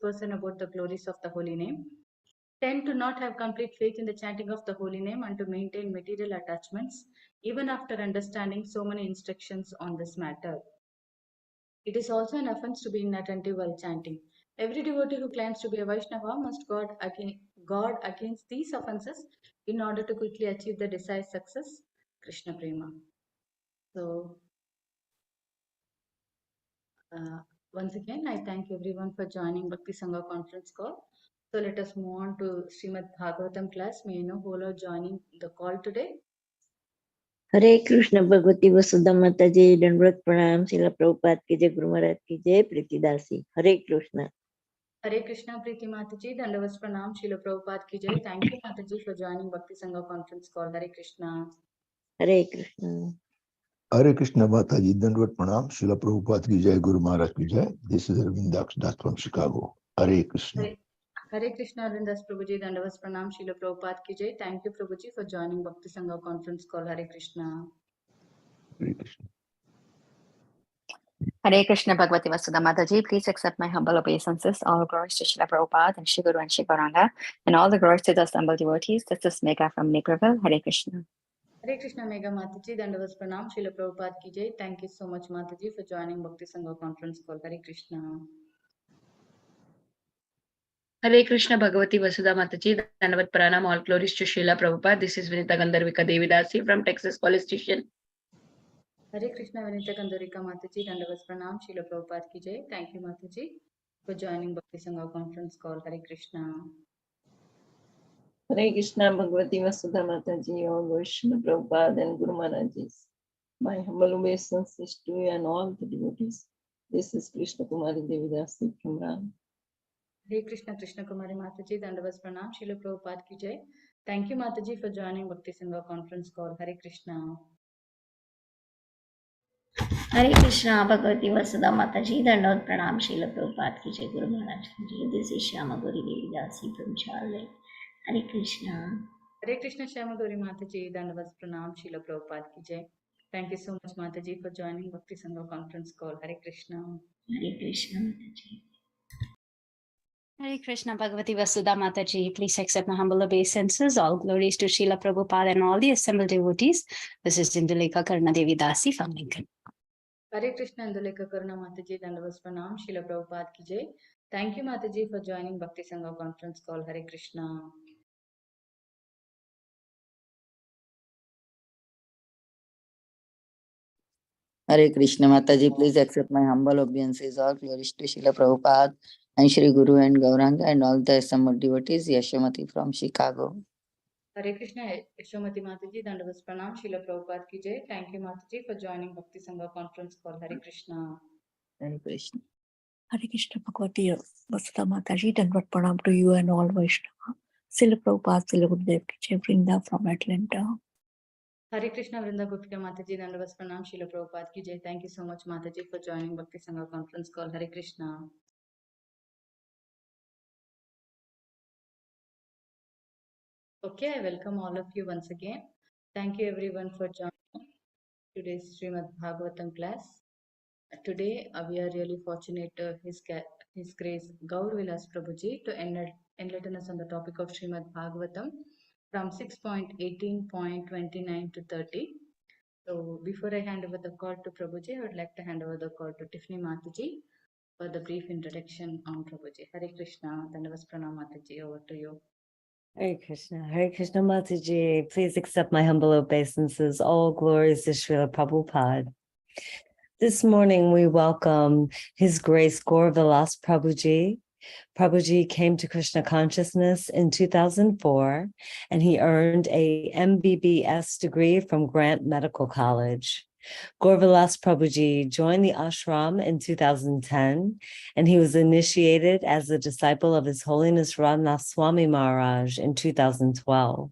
person about the glories of the holy name, tend to not have complete faith in the chanting of the holy name and to maintain material attachments, even after understanding so many instructions on this matter. It is also an offense to be inattentive while chanting. Every devotee who claims to be a Vaishnava must guard against these offenses in order to quickly achieve the desired success, Krishna Prema. So, once again, I thank everyone for joining Bhakti Sangha conference call. So let us move on to Srimad Bhagavatam class. May you know who are joining the call today? हरे कृष्ण भगवती वसुधा माता जी, दंडवत प्रणाम। श्रील प्रभुपाद की जय, गुरु महाराज की जय, प्रीतिदासी। हरे Krishna. Hare Krishna, Preeti Mataji, Dandavas Pranam, Srila Prabhupada ki jai. Thank you, Mataji, for joining Bhakti Sangha conference call. Hare Krishna. Hare Krishna. Hare Krishna Mataji, Dandvat Pranam, Srila Prabhupada ki jai, Guru Maharaj ki jai. This is Arvind Das from Chicago. Hare Krishna. Hare Krishna, Arvindas Prabhuji, Dandavas Pranam, Srila Prabhupada ki jai. Thank you, Prabhuji, for joining Bhakti Sangha conference call. Hare Krishna. Hare Krishna. Hare Krishna Bhagavati Vasudha Mataji, please accept my humble obeisances. All glories to Srila Prabhupada and Shri Guru and Shri Gauranga, and all the glories to the assembled devotees. This is Megha from Naperville. Hare Krishna. Hare Krishna, Mega Mataji, Dandavas Pranam, Srila Prabhupada ki jai. Thank you so much, Mataji, for joining Bhakti Sangha conference call. Hare Krishna. Hare Krishna Bhagavati Vasudha Mataji, Dandavat Pranam, all glories to Srila Prabhupada. This is Vinita Gandharvika Devidasi from Texas Police Station. Hare Krishna, Vinita Gandharvika Mataji, Dandavas Pranam, Srila Prabhupada ki jai. Thank you, Mataji, for joining Bhakti Sangha conference call. Hare Krishna. Hare Krishna Bhagavati Vasudha Mataji, all Vaishnava Prabhupada and Guru Maharajis. My humble obeisances to you and all the devotees. This is Krishna Kumari Devidasi from Ram. Hare Krishna, Krishna Kumari Mataji, Dandavas Pranam, Srila Prabhupada ki jai. Thank you, Mataji, for joining Bhakti Sangha conference call. Hare Krishna. Hare Krishna Bhagavati Vasudha Mataji, Dandavat Pranam, Srila Prabhupada ki jai, Guru Maharaj ki jai. This is Shyama Gauri Devidasi from Charlotte. Hare Krishna. Hare Krishna, Shyama Gauri Mataji, Dandavas Pranam, Srila Prabhupada ki jai. Thank you so much, Mataji, for joining Bhakti Sangha conference call. Hare Krishna. Hare Krishna Mataji. Hare Krishna Bhagavati Vasudha Mataji, please accept my humble obeisances. All glories to Srila Prabhupada and all the assembled devotees. This is Indulekha Karna Devi Dasi from Lincoln. Hare Krishna, Indulekha Karna Mataji, Dandavas Pranam, Srila Prabhupada ki jai. Thank you, Mataji, for joining Bhakti Sangha conference call. Hare Krishna. Hare Krishna Mataji, please accept my humble obeisances. All glories to Srila Prabhupada and Shri Guru and Gauranga and all the assembled devotees. Yashamati from Chicago. Hare Krishna, Yashomati Mataji, Dandavas Pranam, Srila Prabhupada ki jai. Thank you, Mataji, for joining Bhakti Sangha conference call. Hare Krishna. Hare Krishna. Hare Krishna Bhagavati Vasudha Mataji, Dandavat Pranam to you and all Vaishnava. Srila Prabhupada, Srila Gurudev ki jai, Vrinda from Atlanta. Hare Krishna, Vrinda Gupta Mataji, Dandavas Pranam, Srila Prabhupada ki jai. Thank you so much, Mataji, for joining Bhakti Sangha conference call. Hare Krishna. Okay, I welcome all of you once again. Thank you everyone for joining today's Srimad Bhagavatam class. Today, we are really fortunate His Grace Gaur Vilas Prabhuji to enlighten us on the topic of Srimad Bhagavatam from 6.18.29 to 30. So, before I hand over the call to Prabhuji, I would like to hand over the call to Tiffany Mataji for the brief introduction on Prabhuji. Hare Krishna, Dandavas Pranam Mataji, over to you. Hare Krishna Mataji, please accept my humble obeisances. All glories to Srila Prabhupada. This morning we welcome His Grace Gaur Vilas Prabhuji. Prabhuji came to Krishna consciousness in 2004, and he earned a MBBS degree from Grant Medical College. Gaur Vilas Prabhuji joined the ashram in 2010, and he was initiated as a disciple of His Holiness Radhanath Swami Maharaj in 2012.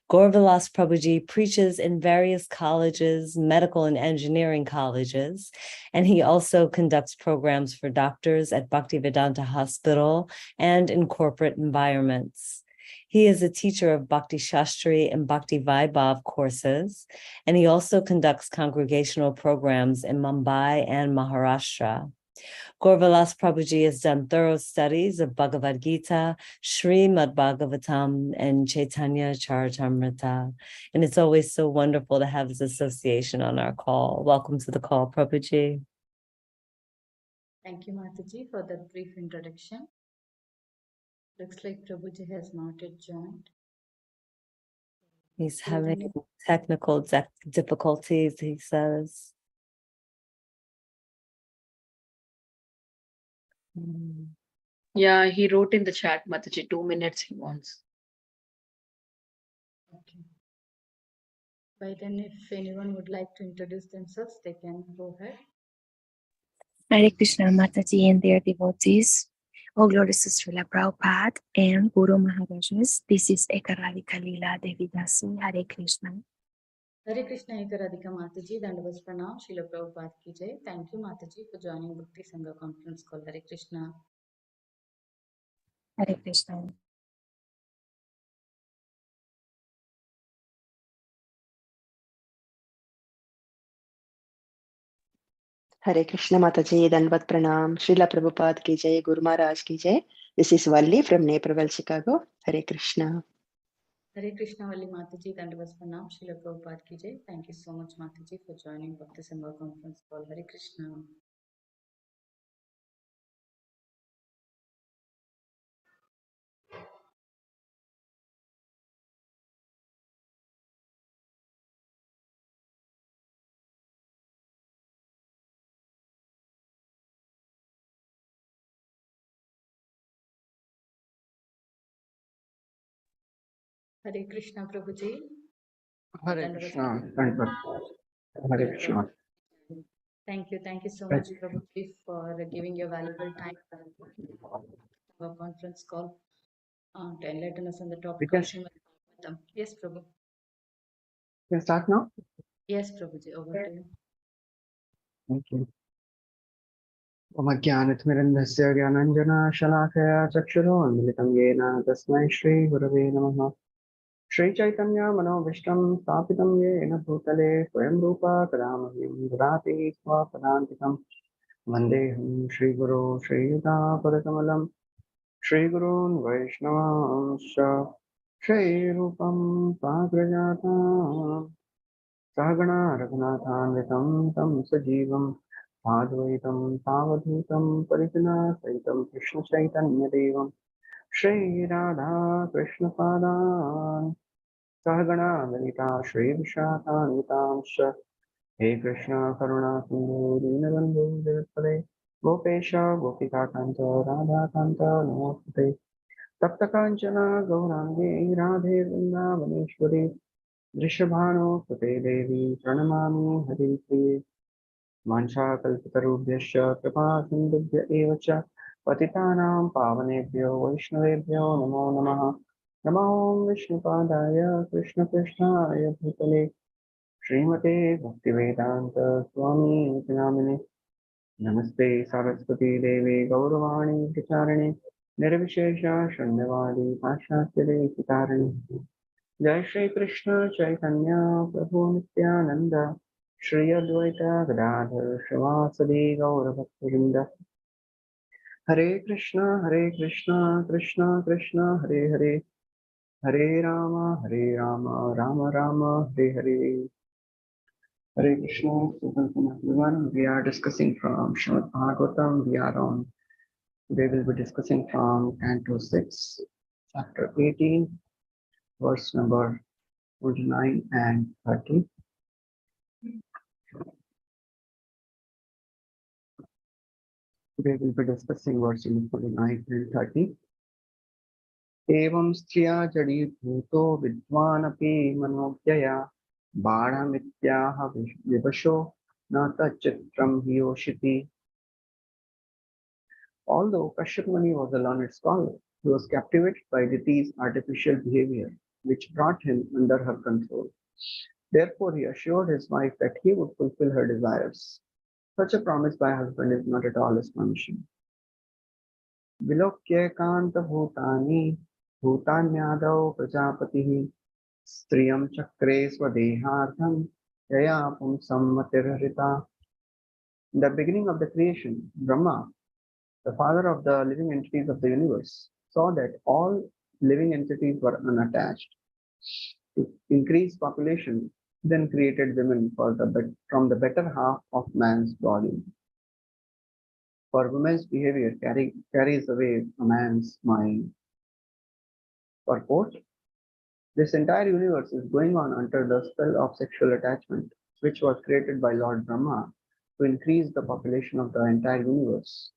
Gaur Vilas Prabhuji preaches in various colleges, medical and engineering colleges, and he also conducts programs for doctors at Bhaktivedanta Hospital and in corporate environments. He is a teacher of Bhakti Shastri and Bhakti Vaibhav courses, and he also conducts congregational programs in Mumbai and Maharashtra. Gaur Vilas Prabhuji has done thorough studies of Bhagavad Gita, Srimad Bhagavatam, and Chaitanya Charitamrita. And it's always so wonderful to have his association on our call. Welcome to the call, Prabhuji. Thank you, Mataji, for that brief introduction. Looks like Prabhuji has not yet joined. He's having technical difficulties, he says. Yeah, he wrote in the chat, Mataji, 2 minutes he wants. Okay. By then, if anyone would like to introduce themselves, they can go ahead. Hare Krishna Mataji and their devotees. All glories to Srila Prabhupada and Guru Maharajas. This is Ekaradika Leela Devidasi. Hare Krishna. Hare Krishna Ekaradika Mataji, Dandavas Pranam, Srila Prabhupada ki jai. Thank you, Mataji, for joining Bhakti Sangha conference call. Hare Krishna. Hare Krishna. Hare Krishna Mataji, Danvat Pranam, Srila Prabhupada ki jai, Guru Maharaj ki jai. This is Valli from Naperville, Chicago. Hare Krishna. Hare Krishna Valli Mataji, Dandavas Pranam, Srila Prabhupada ki jai. Thank you so much, Mataji, for joining Bhakti Sangha conference call. Hare Krishna. Hare Krishna Prabhuji. Hare Krishna. Hare Krishna. Thank you so much, Prabhuji, for giving your valuable time to our conference call to enlighten us on the topic of Srimad Bhagavatam. Yes, Prabhu. Can I start now? Yes, Prabhuji, over to you. Thank you. Omajnanatmirandhasya Gyananjana Shalakaya Chakshurunmilitam Yena Tasmai Shri Gurave Namaha. Shri Chaitanya Manovishtam Stapitam Yena Bhutale Swayam Rupa Kadamahim Dodati Swapadantikam Vandeham Shri Guru Shri Yuta Padakamalam Shri Gurun Vaishnavanscha Shri Rupam Sagrajata Sahagana Raghunathanvitam Tam Sajivam Advaitam Savadhutam Parijana Saitam Krishna Chaitanya Devam Shri Radha Krishna Padan Sahagana Lalita Shri Vishakhanvitamsha He Krishna Karuna Sindhu Dinabandhu Devapale Gopesha Gopika Kanta Radha Kanta Namaste Tapta Kanchana Gaurangi Radhe Vrindavaneshwari Vrishabhano Sute Devi Pranamami Haripriye Vanchakalpatarubhyascha Kripa Sindhubhya eva cha Patitanam Pavanebhyo Vaishnavebhyo Namo Namaha Namo Vishnupadaya Krishna Krishnaya Bhutale Srimate Bhaktivedanta Swami Namine Namaste Saraswati Devi Gauravani Pracharine Nirvishesha Shunyavadi Pashatyade Sitarane Jai Shri Krishna Chaitanya Prabhu Nityananda Shri Advaita Gadadhar Shavasadi Gaura Bhaktivinoda Hare Krishna Krishna Krishna Hare Hare Hare Rama Rama Rama Hare Hare Hare Krishna. Welcome everyone. We are discussing from Srimad Bhagavatam. Today we'll be discussing from Canto 6, Chapter 18, verse number 29 and 30. Today we'll be discussing verse number 29 and 30. Evam striya jadi bhuto vidvanapi manojaya bādhamityaha vivasho na tachitram hiyoshiti. Although Kashyap Muni was a learned scholar, he was captivated by Diti's artificial behavior, which brought him under her control. Therefore, he assured his wife that he would fulfill her desires. Such a promise by a husband is not at all astonishing. Vilokya kanta bhutani bhutanyadau prajapatihi striyam chakre swadehartham yaya pumsam matirhrita. In the beginning of the creation, Brahma, the father of the living entities of the universe, saw that all living entities were unattached. To increase population, then created women from the better half of man's body. For women's behavior carries away a man's mind. Purport: this entire universe is going on under the spell of sexual attachment, which was created by Lord Brahma to increase the population of the entire universe,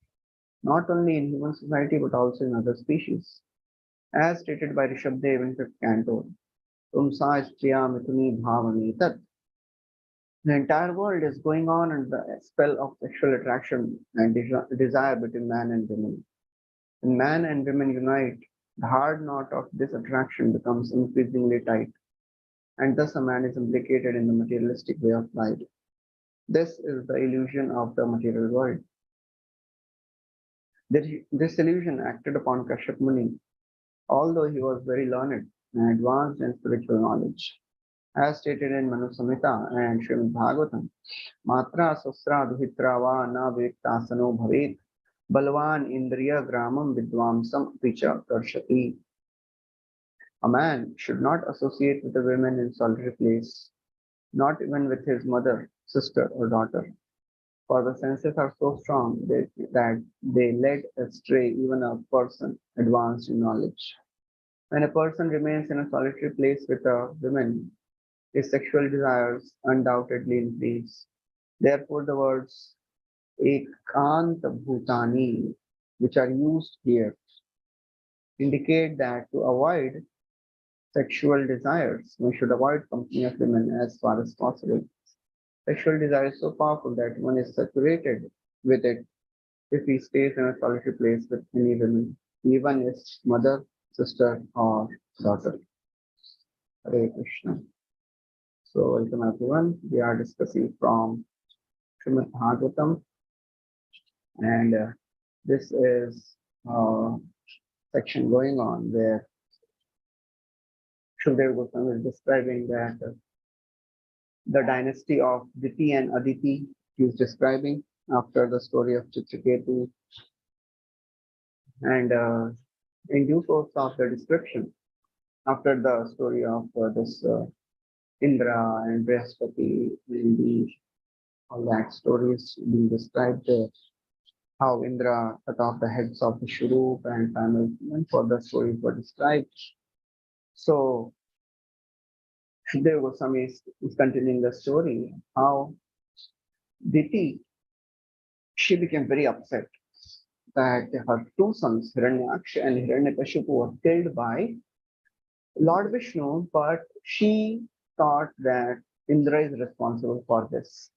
not only in human society but also in other species. As stated by Rishabdev in 5th canto, Tumsa Striya Mithuni Bhavani Tat. The entire world is going on under the spell of sexual attraction and desire between man and women. When man and women unite, the hard knot of this attraction becomes increasingly tight, and thus a man is implicated in the materialistic way of life. This is the illusion of the material world. This illusion acted upon Kashyap Muni, although he was very learned and advanced in spiritual knowledge. As stated in Manu Samhita and Srimad Bhagavatam, Matra Susra Duhitra Va Na Viktasano Bhavet Balwan Indriya Gramam Vidwamsam Picha Karshati. A man should not associate with the women in solitary place, not even with his mother, sister, or daughter, for the senses are so strong that they lead astray even a person advanced in knowledge. When a person remains in a solitary place with a woman, his sexual desires undoubtedly increase. Therefore, the words Ekanta Bhutani, which are used here, indicate that to avoid sexual desires, one should avoid company of women as far as possible. Sexual desire is so powerful that one is saturated with it if he stays in a solitary place with any women, even his mother, sister, or daughter. Hare Krishna. So, welcome everyone. We are discussing from Srimad Bhagavatam, and this is a section going on where Shukadeva Goswami is describing that the dynasty of Diti and Aditi he is describing after the story of Chitraketu, and in due course of the description, after the story of this Indra and Brihaspati and all that stories being described there, how Indra cut off the heads of the Shurup and family and further stories were described. So Shukadeva Goswami is continuing the story how Diti, she became very upset that her two sons, Hiranyaksha and Hiranyakashipu, were killed by Lord Vishnu, but she thought that Indra is responsible for this.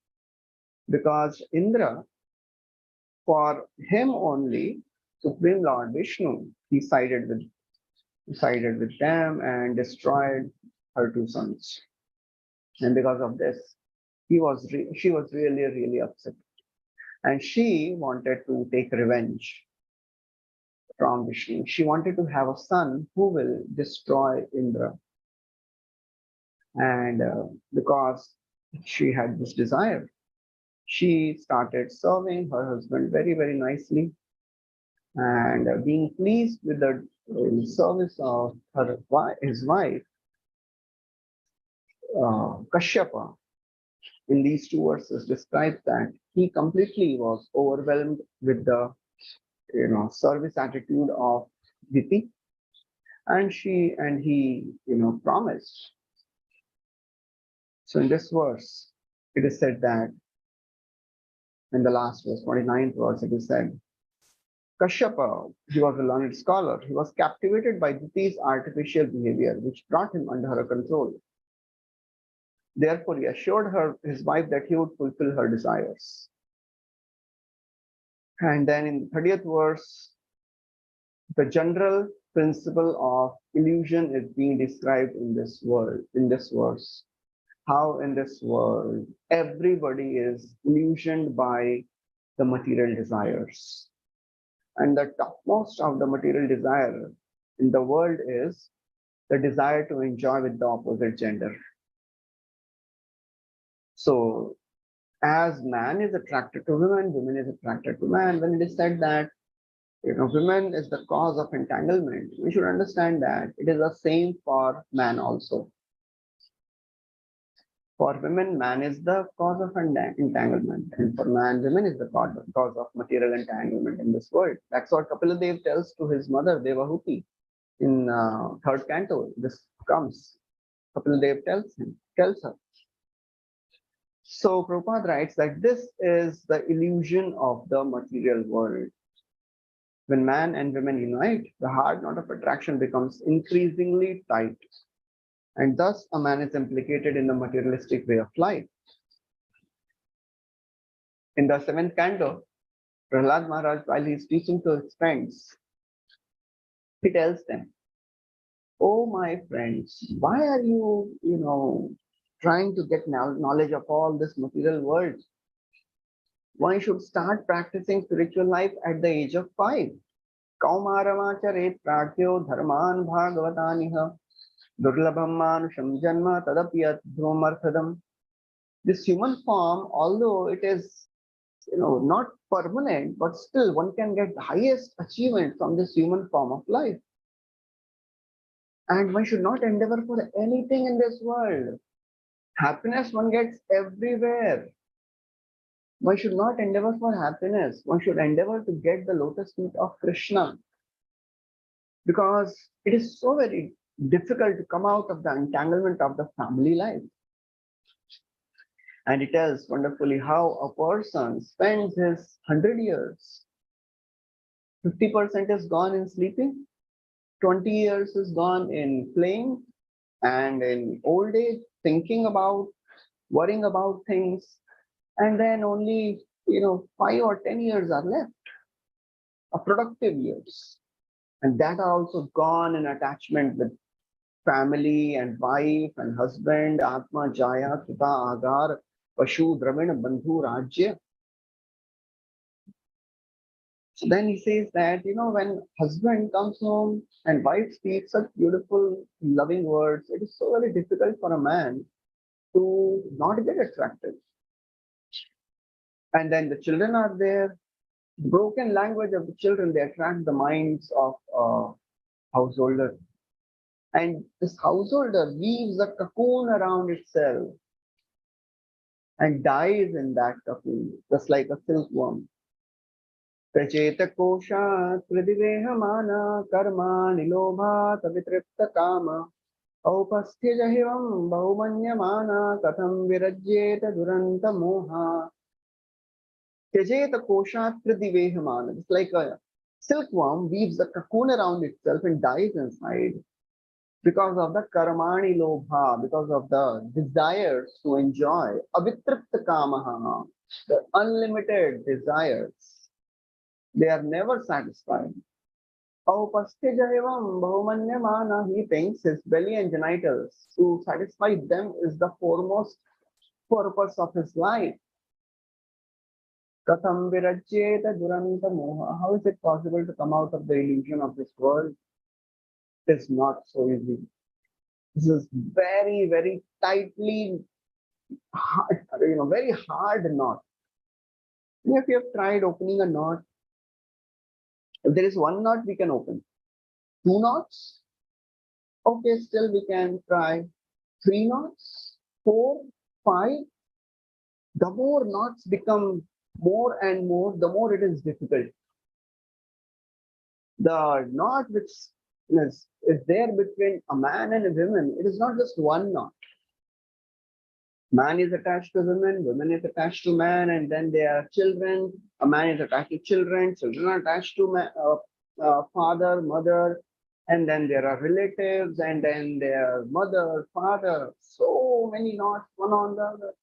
Because Indra, for him only, Supreme Lord Vishnu, he sided with them and destroyed her two sons. And because of this, she was really upset. And she wanted to take revenge from Vishnu. She wanted to have a son who will destroy Indra. And because she had this desire, she started serving her husband very, very nicely and being pleased with the service of his wife, Kashyapa. In these two verses describes that he completely was overwhelmed with the service attitude of Diti, and he promised. So in this verse, it is said that in the last verse, 29th verse, it is said, Kashyapa, he was a learned scholar. He was captivated by Diti's artificial behavior, which brought him under her control. Therefore, he assured his wife that he would fulfill her desires. And then in the 30th verse, the general principle of illusion is being described in this verse. How in this world, everybody is illusioned by the material desires. And the topmost of the material desire in the world is the desire to enjoy with the opposite gender. So as man is attracted to women, women is attracted to man. When it is said that women is the cause of entanglement, we should understand that it is the same for man also. For women, man is the cause of entanglement, and for man, women is the cause of material entanglement in this world. That's what Kapiladev tells to his mother, Devahuti, in third canto. This comes. Kapiladev tells her. So Prabhupada writes that this is the illusion of the material world. When man and women unite, the hard knot of attraction becomes increasingly tight, and thus a man is implicated in the materialistic way of life. In the seventh canto, Prahlad Maharaj, while he is teaching to his friends, he tells them, "Oh, my friends, why are you, trying to get knowledge of all this material world? One should start practicing spiritual life at the age of 5. Kaumaramacharet pratyo dharman bhagavataniha durlabham manusham janma tadapyat dhrumarthadam." This human form, although it is not permanent, but still one can get the highest achievement from this human form of life. And one should not endeavor for anything in this world. Happiness one gets everywhere. One should not endeavor for happiness. One should endeavor to get the lotus feet of Krishna. Because it is so very difficult to come out of the entanglement of the family life. And it tells wonderfully how a person spends his 100 years. 50% is gone in sleeping, 20 years is gone in playing, and in old age, thinking about, worrying about things, and then only 5 or 10 years are left, of productive years. And that are also gone in attachment with family and wife and husband, Atma, Jaya, Kita, Agar, Pashu, Dravina, Bandhu, Rajya. So then he says that, when husband comes home and wife speaks such beautiful, loving words, it is so very difficult for a man to not get attracted. And then the children are there. The broken language of the children, they attract the minds of householder. And this householder weaves a cocoon around itself and dies in that cocoon, just like a silkworm. Pracheta kosha tridivehamana karma nilobha tavitripta kama aupasthyajahivam bahumanyamana katham virajyeta duranta moha. Tejeta kosha tridivehamana. It's like a silkworm weaves a cocoon around itself and dies inside because of the karmani lobha, because of the desires to enjoy. Avitripta kamaha, the unlimited desires. They are never satisfied. He thinks his belly and genitals, to satisfy them is the foremost purpose of his life. How is it possible to come out of the illusion of this world? It is not so easy. This is very, very tightly, very hard knot. If you have tried opening a knot, if there is one knot, we can open. 2 knots, okay, still we can try. 3 knots, 4, 5. The more knots become more and more, the more it is difficult. The knot which is there between a man and a woman, it is not just one knot. Man is attached to women, women is attached to man, and then there are children. A man is attached to children, children are attached to father, mother, and then there are relatives, and then there are mother, father. So many knots, one on the other.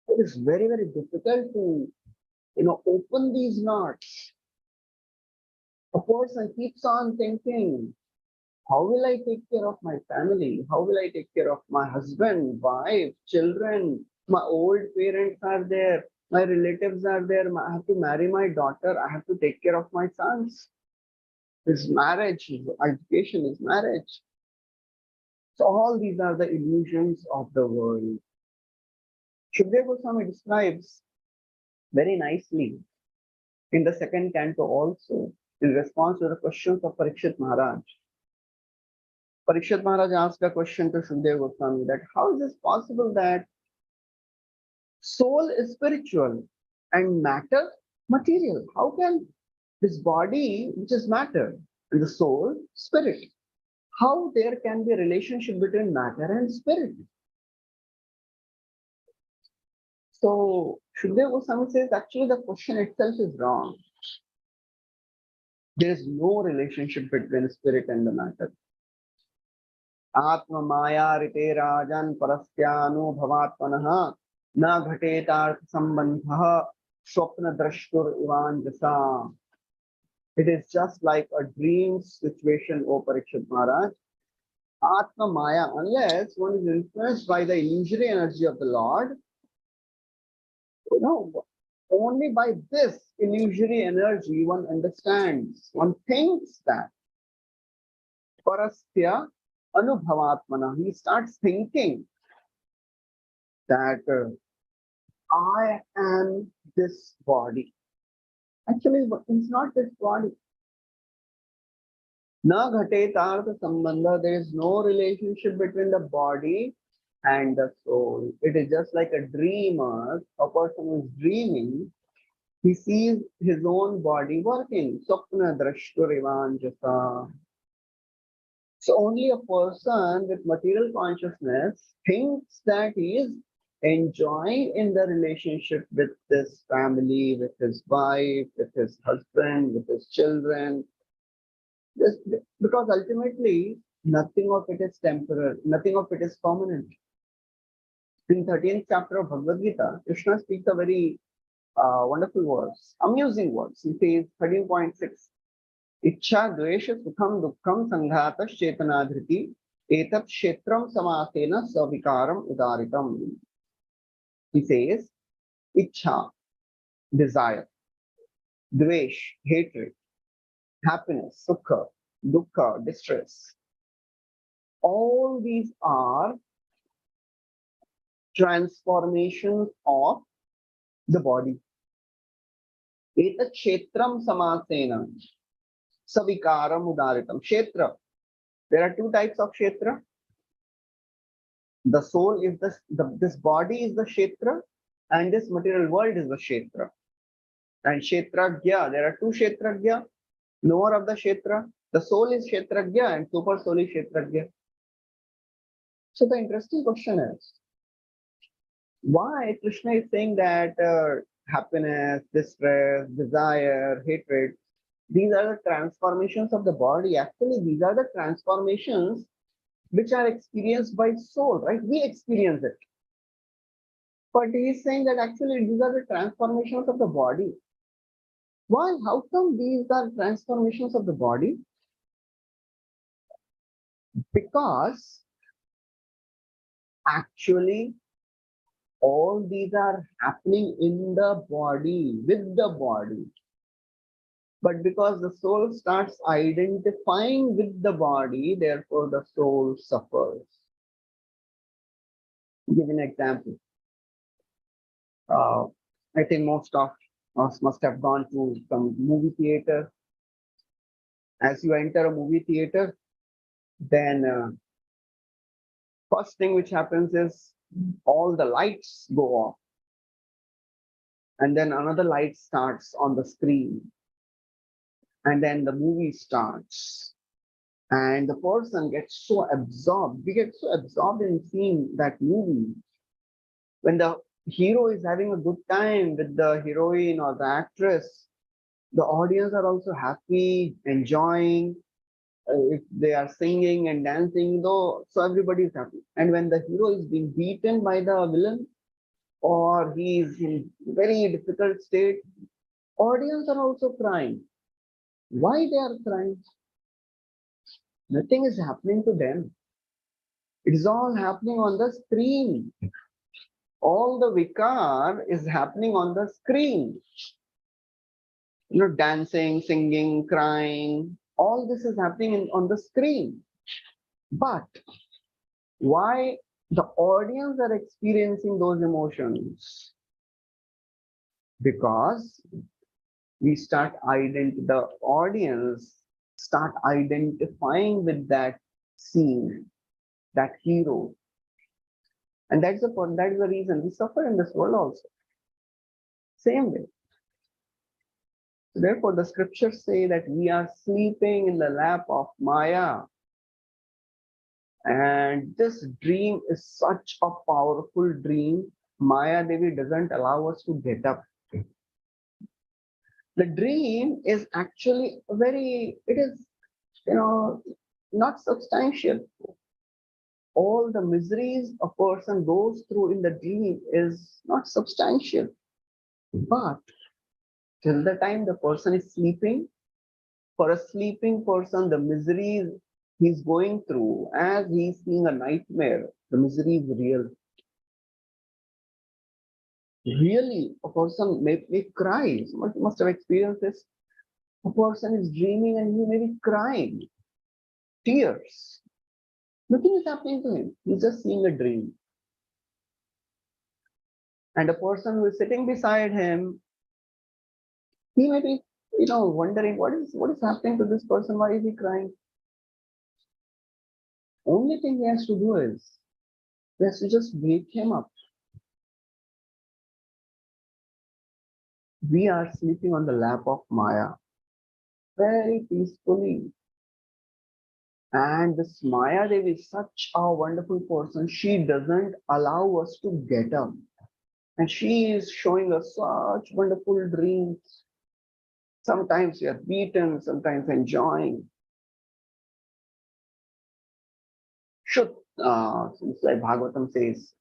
It is very, very difficult to, open these knots. A person keeps on thinking, how will I take care of my family? How will I take care of my husband, wife, children? My old parents are there. My relatives are there. I have to marry my daughter. I have to take care of my sons. His marriage, his education, his marriage. So all these are the illusions of the world. Shukdev Goswami describes very nicely in the second canto also, in response to the questions of Parikshit Maharaj. Parikshit Maharaj asked a question to Shukdev Goswami that how is it possible that soul is spiritual and matter material? How can this body, which is matter, and the soul, spirit, how there can be a relationship between matter and spirit? So Shukdev Goswami says actually the question itself is wrong. There is no relationship between spirit and the matter. Atma Maya Rite Rajan Parastyanu Bhavatmanaha Na Ghatetarth Sambandha Swapna Drashtur Ivanjasa. It is just like a dream situation, O Parikshit Maharaj. Atma Maya, unless one is influenced by the illusory energy of the Lord, only by this illusory energy one understands, one thinks that Parastya Anubhavatmana, he starts thinking that I am this body. Actually, it's not this body. Na ghate tartha sambandha, there is no relationship between the body and the soul. It is just like a dreamer, a person who is dreaming, he sees his own body working. Swapna drashtur ivanjasa. So only a person with material consciousness thinks that he is enjoying in the relationship with this family, with his wife, with his husband, with his children. Just because ultimately nothing of it is temporary, nothing of it is permanent. In 13th chapter of Bhagavad Gita, Krishna speaks a very wonderful words, amusing words. He says 13.6. Ichha dvesha sukham dukkham sanghatas chetanadhriti etat kshetram samasena savikaram udaritam. He says, Ichha, desire, dvesh, hatred, happiness, sukha, dukkha, distress. All these are transformations of the body. Etat kshetram samasena savikaram udaritam. Kshetra. There are two types of kshetra. The soul is this body is the kshetra, and this material world is the kshetra. And kshetragya, there are two kshetragya, knower of the kshetra. The soul is kshetragya and super soul is kshetragya. So the interesting question is, why Krishna is saying that happiness, distress, desire, hatred, these are the transformations of the body. Actually, these are the transformations which are experienced by soul, right? We experience it. But he is saying that actually these are the transformations of the body. Why? How come these are transformations of the body? Because actually all these are happening in the body, with the body. But because the soul starts identifying with the body, therefore the soul suffers. I'll give an example. I think most of us must have gone to some movie theater. As you enter a movie theater, then first thing which happens is all the lights go off. And then another light starts on the screen. And then the movie starts. And the person gets so absorbed. We get so absorbed in seeing that movie. When the hero is having a good time with the heroine or the actress, the audience are also happy, enjoying. If they are singing and dancing, though, so everybody is happy. And when the hero is being beaten by the villain, or he is in very difficult state, audience are also crying. Why they are crying? Nothing is happening to them. It is all happening on the screen. All the vikar is happening on the screen. Dancing, singing, crying, all this is happening on the screen. But why the audience are experiencing those emotions because the audience start identifying with that scene, that hero. And that's the reason we suffer in this world also. Same way. So therefore, the scriptures say that we are sleeping in the lap of Maya. And this dream is such a powerful dream. Maya Devi doesn't allow us to get up. The dream is actually not substantial. All the miseries a person goes through in the dream is not substantial. But till the time the person is sleeping, for a sleeping person, the miseries he's going through, as he's seeing a nightmare, the misery is real. Really, a person may cry. Someone must have experienced this. A person is dreaming and he may be crying. Tears. Nothing is happening to him. He's just seeing a dream. And a person who is sitting beside him, he may be, wondering what is happening to this person? Why is he crying? Only thing he has to do is he has to just wake him up. We are sleeping on the lap of Maya very peacefully. And this Maya Devi is such a wonderful person. She doesn't allow us to get up. And she is showing us such wonderful dreams. Sometimes we are beaten, sometimes enjoying. Since like Bhagavatam says,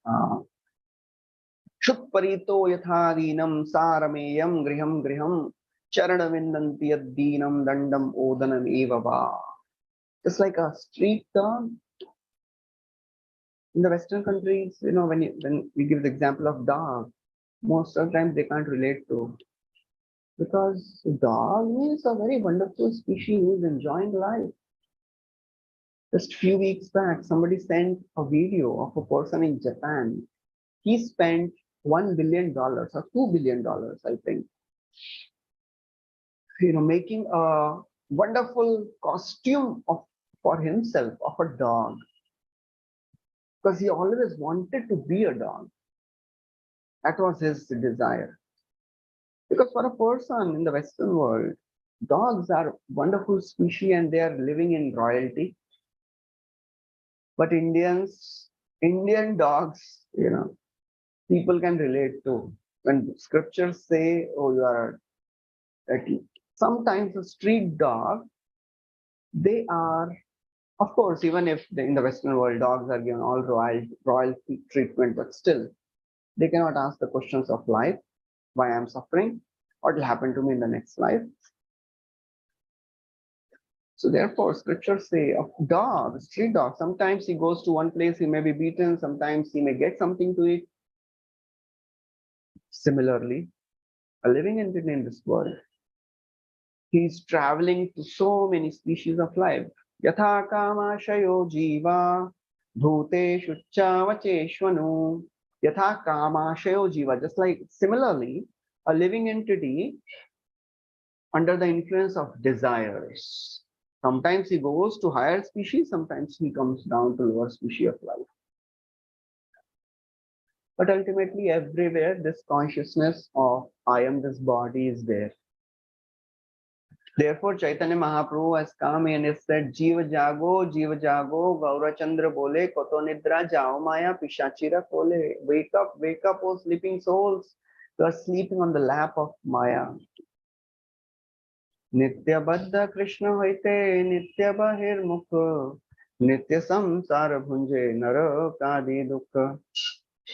Shut parito yathadinam sarameyam griham griham charanavindanti yaddinam dandam odanam evava. Just like a street dog. In the Western countries, when we give the example of dog, most of the time they can't relate to. Because dog is a very wonderful species who is enjoying life. Just a few weeks back, somebody sent a video of a person in Japan. He spent $1 billion or $2 billion, I think, making a wonderful costume for himself of a dog. Because he always wanted to be a dog. That was his desire. Because for a person in the Western world, dogs are wonderful species and they are living in royalty. But Indian dogs, people can relate to. When scriptures say, oh, you are sometimes a street dog, they are, of course, even if in the Western world, dogs are given all royal treatment, but still, they cannot ask the questions of life, why I'm suffering, what will happen to me in the next life. So therefore, scriptures say of dog, street dog, sometimes he goes to one place, he may be beaten, sometimes he may get something to eat. Similarly, a living entity in this world, he's traveling to so many species of life. Yatha kama shayo jiva, bhuteshu chavacheshvanu. Yatha kama shayo jiva. Just like similarly, a living entity under the influence of desires. Sometimes he goes to higher species, sometimes he comes down to lower species of life. But ultimately, everywhere, this consciousness of I am this body is there. Therefore, Chaitanya Mahaprabhu has come and has said, Jiva jago, Gaura Chandra bole, Koto nidra jao maya, Pishachira kole. Wake up, oh sleeping souls. You are sleeping on the lap of Maya. Nitya Baddha Krishna hoite, Nitya Bahir Mukha, Nitya Samsara Bhunje, Nara Kadi Dukha.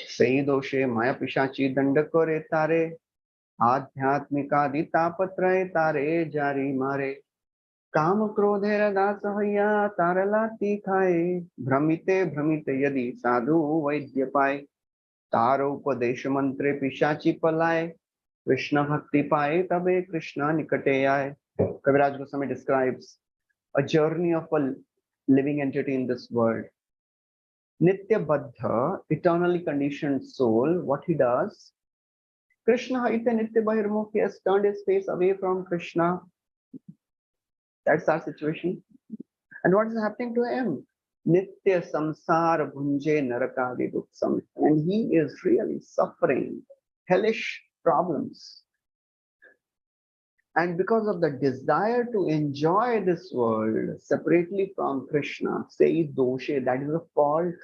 Sei doshe Maya Pishachi Danda kore tare, Adhyatmika Tapatraye tare jari mare. काम क्रोधे रदा सहैया तारलाती खाए भ्रमिते यदि साधु वैद्य पाए तारो उपदेश मंत्रे पिशाची पलाए कृष्ण भक्ति पाए तबे कृष्ण निकटे आए. Kaviraj Goswami describes a journey of a living entity in this world. Nitya Baddha, eternally conditioned soul, what he does, Krishna Haitya Nitya Bahirmukh, he has turned his face away from Krishna. That's our situation. And what is happening to him? Nitya samsara bhunje narakadi duksam. And he is really suffering hellish problems. And because of the desire to enjoy this world separately from Krishna, say doshe, that is a fault.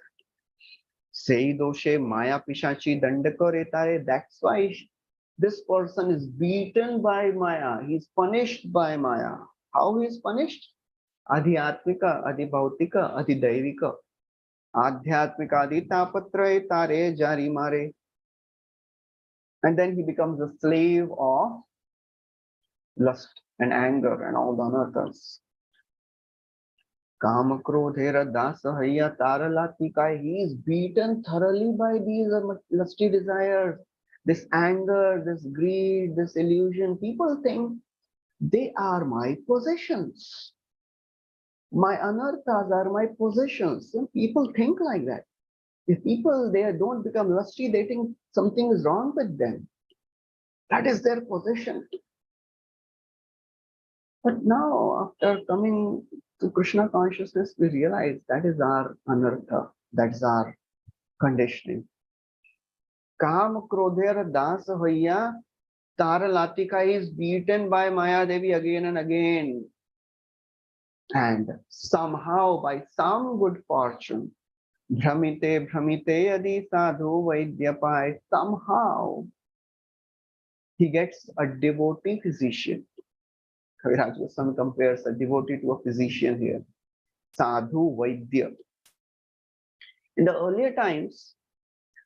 Say doshe maya pishachi dandakare tare. That's why this person is beaten by Maya. He is punished by Maya. How he is punished? Adhyatmika, adhibhautika, adhidaivika. Adhyatmika adhitapatre tare jari mare. And then he becomes a slave of lust and anger and all the anarthas. Kama krodhera dasa hayya taralatika. He is beaten thoroughly by these lusty desires. This anger, this greed, this illusion. People think they are my possessions. My anarthas are my possessions. Some people think like that. If people they don't become lusty, they think something is wrong with them. That is their possession. But now, after coming to Krishna consciousness, we realize that is our anartha, that's our conditioning. Kam krodhera dasa hoya taralatika is beaten by Maya Devi again and again. And somehow, by some good fortune, Bhramite Bhramite Adi Sadhu Vaidyapai, somehow he gets a devotee physician. Kaviraj Goswami compares a devotee to a physician here. Sadhu Vaidya. In the earlier times,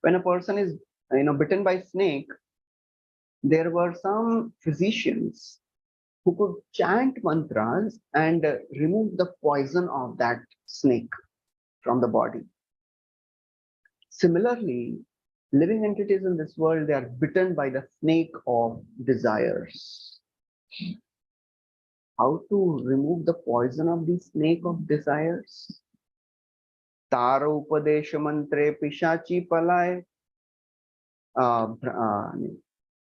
when a person is bitten by snake, there were some physicians who could chant mantras and remove the poison of that snake from the body. Similarly, living entities in this world, they are bitten by the snake of desires. How to remove the poison of the snake of desires? Tara upadesha mantre pishachi palay.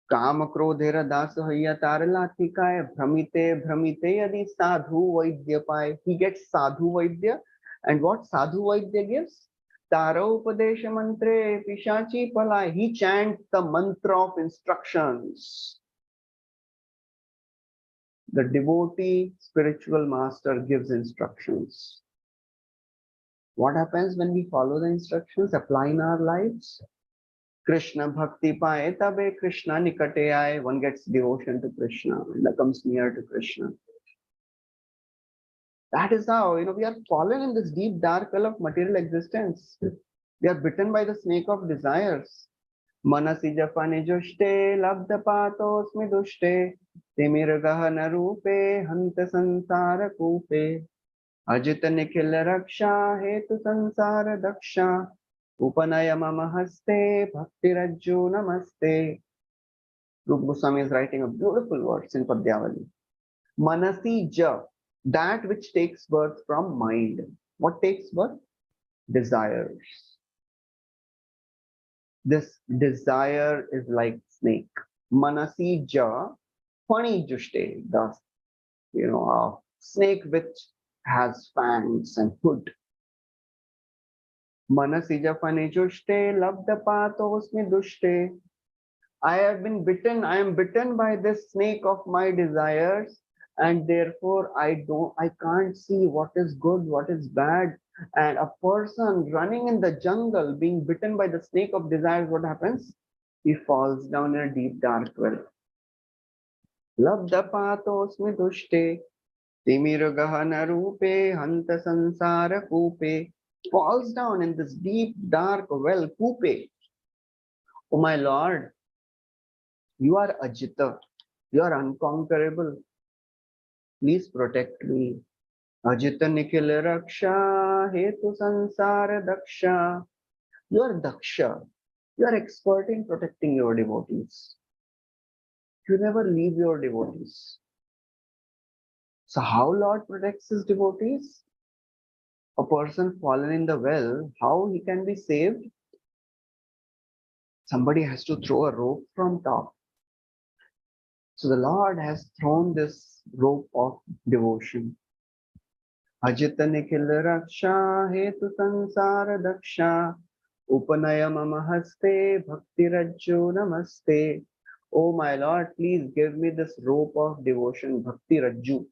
Kama krodhera dasa hayya taralatikaya bhramite bhramite adi sadhu vaidyapai. He gets sadhu vaidya. And what sadhu vaidya gives? Tara upadesha mantre pishachi palay. He chants the mantra of instructions. The devotee spiritual master gives instructions. What happens when we follow the instructions, apply in our lives? Krishna bhakti paye tabe Krishna nikate aaye. One gets devotion to Krishna and becomes near to Krishna. That is how, we are fallen in this deep dark well of material existence. We are bitten by the snake of desires. Manasi japane jushte labdha patosmi dushte timir gahana rupe hanta sansara kupe ajita nikhil raksha hetu sansara daksha upanaya mama haste bhakti rajju namaste. Rupa Goswami is writing a beautiful verse in Padyavali. Manasi ja, that which takes birth from mind. What takes birth? Desires. This desire is like snake. Manasi ja, funny jushte, the snake which has fangs and hood. Manasi ja fani jushte, labda patosmi dushte. I have been bitten, I am bitten by this snake of my desires, and therefore I can't see what is good, what is bad. And a person running in the jungle being bitten by the snake of desires, what happens? He falls down in a deep dark well. Labda patosmi dushte, timir gahana rupe, hanta sansara kupe. Falls down in this deep dark well, kupe. Oh my Lord, you are Ajita. You are unconquerable. Please protect me. Ajita Nikhil Raksha Hetu Sansara Daksha. You are Daksha. You are expert in protecting your devotees. You never leave your devotees. So how Lord protects his devotees? A person fallen in the well, how he can be saved? Somebody has to throw a rope from top. So the Lord has thrown this rope of devotion. Ajita nikhil raksha hetu sansara daksha upanaya mama haste bhakti rajyo namaste. Oh my Lord, please give me this rope of devotion, bhakti rajju.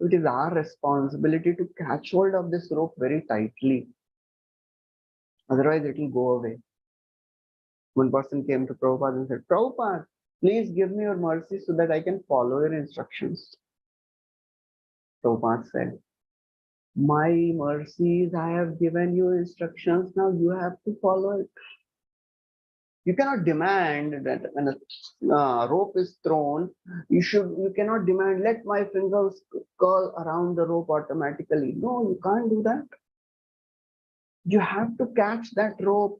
It is our responsibility to catch hold of this rope very tightly. Otherwise, it will go away. One person came to Prabhupada and said, Prabhupada, please give me your mercy so that I can follow your instructions. Prabhupada said, my mercies, I have given you instructions, now you have to follow it. You cannot demand that when a rope is thrown, you cannot demand, let my fingers curl around the rope automatically. No, you can't do that. You have to catch that rope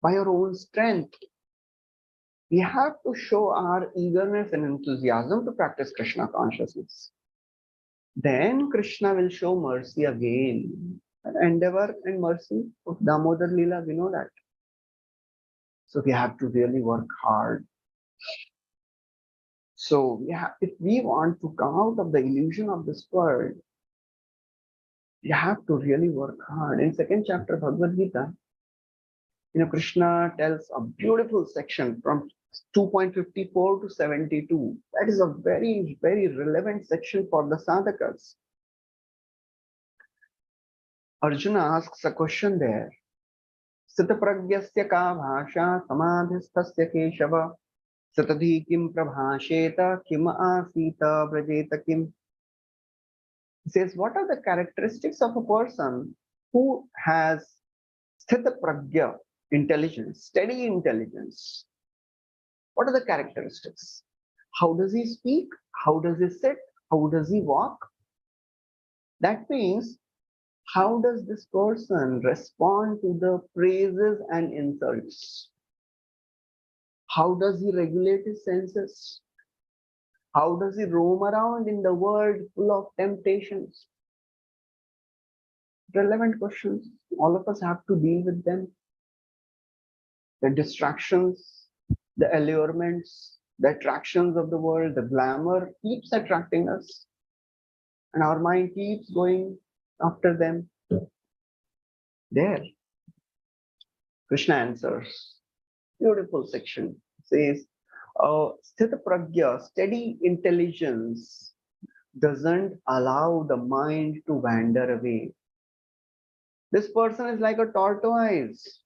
by your own strength. We have to show our eagerness and enthusiasm to practice Krishna consciousness. Then Krishna will show mercy again. Endeavor and mercy of Damodar Leela, we know that. So we have to really work hard. So if we want to come out of the illusion of this world, you have to really work hard. In second chapter of Bhagavad Gita, Krishna tells a beautiful section from 2.54 to 72. That is a very, very relevant section for the sadhakas. Arjuna asks a question there. Sita pragyasya ka bhasha samadhistasya keshava satadhi kim prabhasheta kim asita brajeta kim. He says, what are the characteristics of a person who has sthita pragya, intelligence, steady intelligence? What are the characteristics? How does he speak? How does he sit? How does he walk? That means, how does this person respond to the praises and insults? How does he regulate his senses? How does he roam around in the world full of temptations? Relevant questions. All of us have to deal with them. The distractions, the allurements, the attractions of the world, the glamour keeps attracting us. And our mind keeps going after them. There, Krishna answers. Beautiful section. Says, Sthita Pragya, steady intelligence, doesn't allow the mind to wander away. This person is like a tortoise.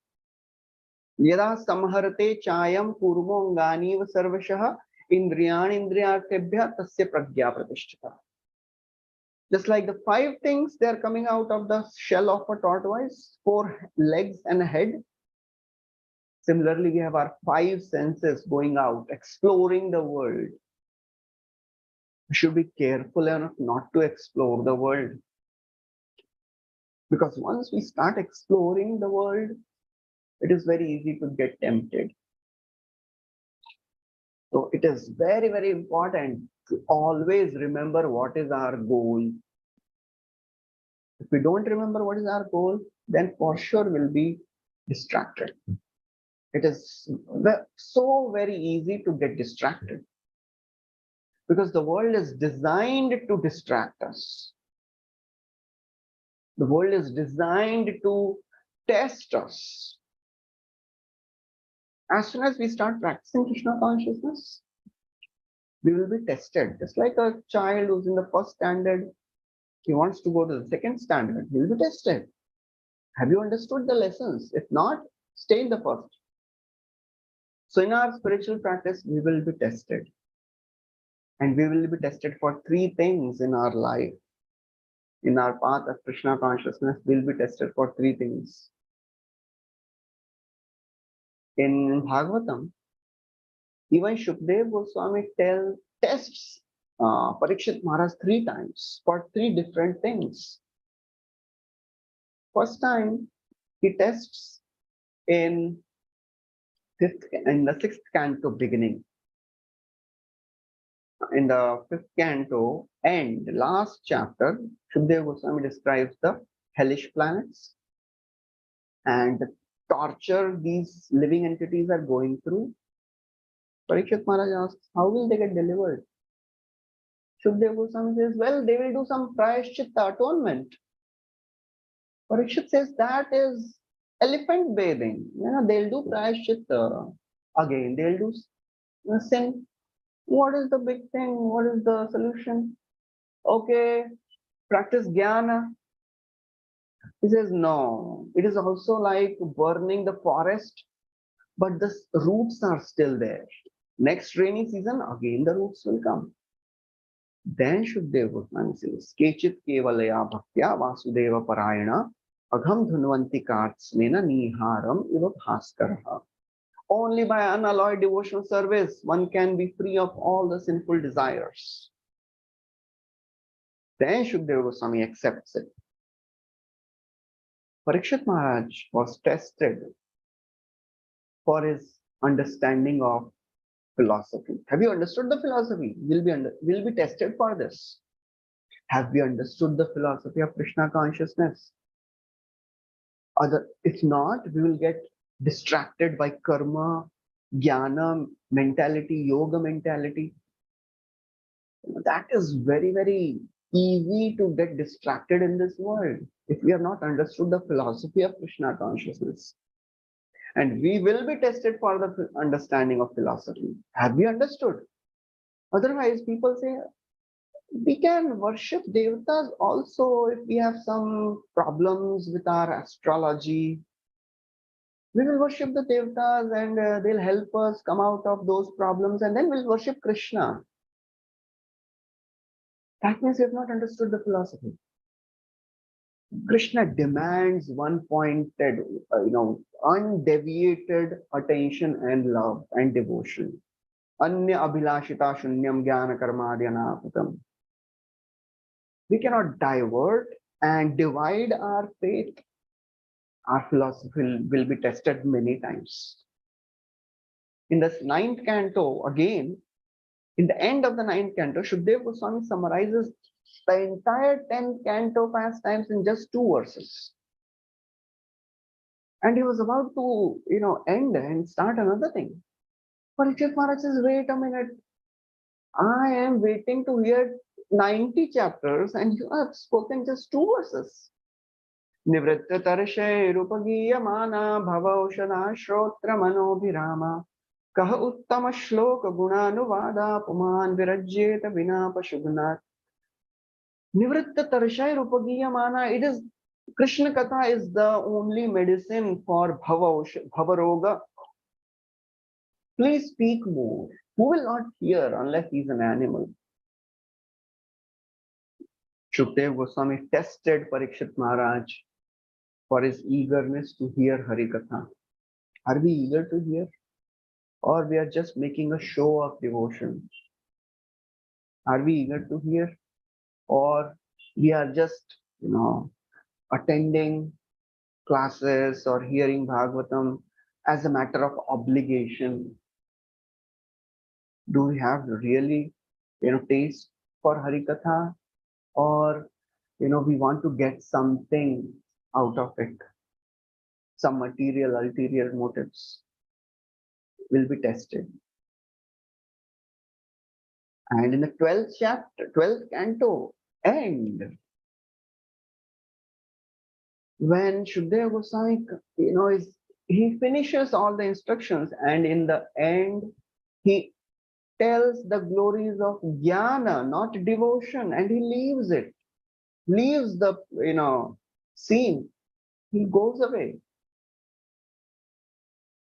Yada samharate chayam kurmongani sarvashah indriyani indriyartebhya tasya pragya pratishtha. Just like the 5 things, they are coming out of the shell of a tortoise, 4 legs and a head. Similarly, we have our 5 senses going out, exploring the world. We should be careful enough not to explore the world. Because once we start exploring the world, it is very easy to get tempted. So it is very, very important to always remember what is our goal. If we don't remember what is our goal, then for sure we'll be distracted. It is so very easy to get distracted. Because the world is designed to distract us. The world is designed to test us. As soon as we start practicing Krishna consciousness, we will be tested. Just like a child who's in the first standard, he wants to go to the second standard, he will be tested. Have you understood the lessons? If not, stay in the first. So in our spiritual practice, we will be tested. And we will be tested for 3 things in our life. In our path of Krishna consciousness, we will be tested for 3 things. In Bhagavatam, even Shukdev Goswami tests Parikshit Maharaj 3 times for 3 different things. First time, he tests in the 6th canto beginning. in the 5th canto and last chapter, Shukadeva Goswami describes the hellish planets and the torture these living entities are going through. Parikshit Maharaj asks, how will they get delivered? Shukadeva Goswami says, well, they will do some prayashchitta, atonement. Parikshit says that is elephant bathing. They'll do prayashchitta. Again, they'll do sin. What is the big thing? What is the solution? Okay, practice jnana. He says, no, it is also like burning the forest, but the roots are still there. Next rainy season, again the roots will come. Then Shukadeva Goswami says, Kechit kevalaya bhaktya vasudeva parayana agham dhunvanti kartsnena niharam iva bhaskaraha. Only by unalloyed devotional service, one can be free of all the sinful desires. Then Shukadeva Goswami accepts it. Parikshit Maharaj was tested for his understanding of philosophy. Have you understood the philosophy? Will be tested for this. Have we understood the philosophy of Krishna consciousness? If not, we will get distracted by karma, jnana mentality, yoga mentality. That is very, very easy to get distracted in this world if we have not understood the philosophy of Krishna consciousness. And we will be tested for the understanding of philosophy. Have we understood? Otherwise, people say, we can worship devatas also if we have some problems with our astrology. We will worship the devatas and they'll help us come out of those problems, and then we'll worship Krishna. That means we have not understood the philosophy. Krishna demands one-pointed, undeviated attention and love and devotion. Anya abhilashita shunyam jnana karmadhyanaputam. We cannot divert and divide our faith. Our philosophy will be tested many times. In the 9th canto, again, in the end of the 9th canto, Shukadeva Goswami summarizes the entire 10th canto pastimes in just 2 verses. And he was about to, end and start another thing. Parikshit Maharaj says, wait a minute. I am waiting to hear 90 chapters and you have spoken just 2 verses. Nivritta tarshay rupagiyamana bhavaushana shrotra manobhirama kaha uttama shloka gunanuvada puman virajyeta vina pashubhnat. Nivritta tarshay rupagiyamana. It is Krishna Katha is the only medicine for bhavaroga. Please speak more. Who will not hear unless he is an animal? Shukadeva Goswami tested Parikshit Maharaj for his eagerness to hear Hari Katha. Are we eager to hear? Or we are just making a show of devotion? Are we eager to hear? Or we are just, attending classes or hearing Bhagavatam as a matter of obligation? Do we have really, taste for Hari Katha? Or, we want to get something out of it? Some material, ulterior motives will be tested. And in the 12th chapter, 12th canto, end, when Shukadeva Goswami, he finishes all the instructions, and in the end, he tells the glories of jnana, not devotion, and he leaves it, leaves the, scene. He goes away.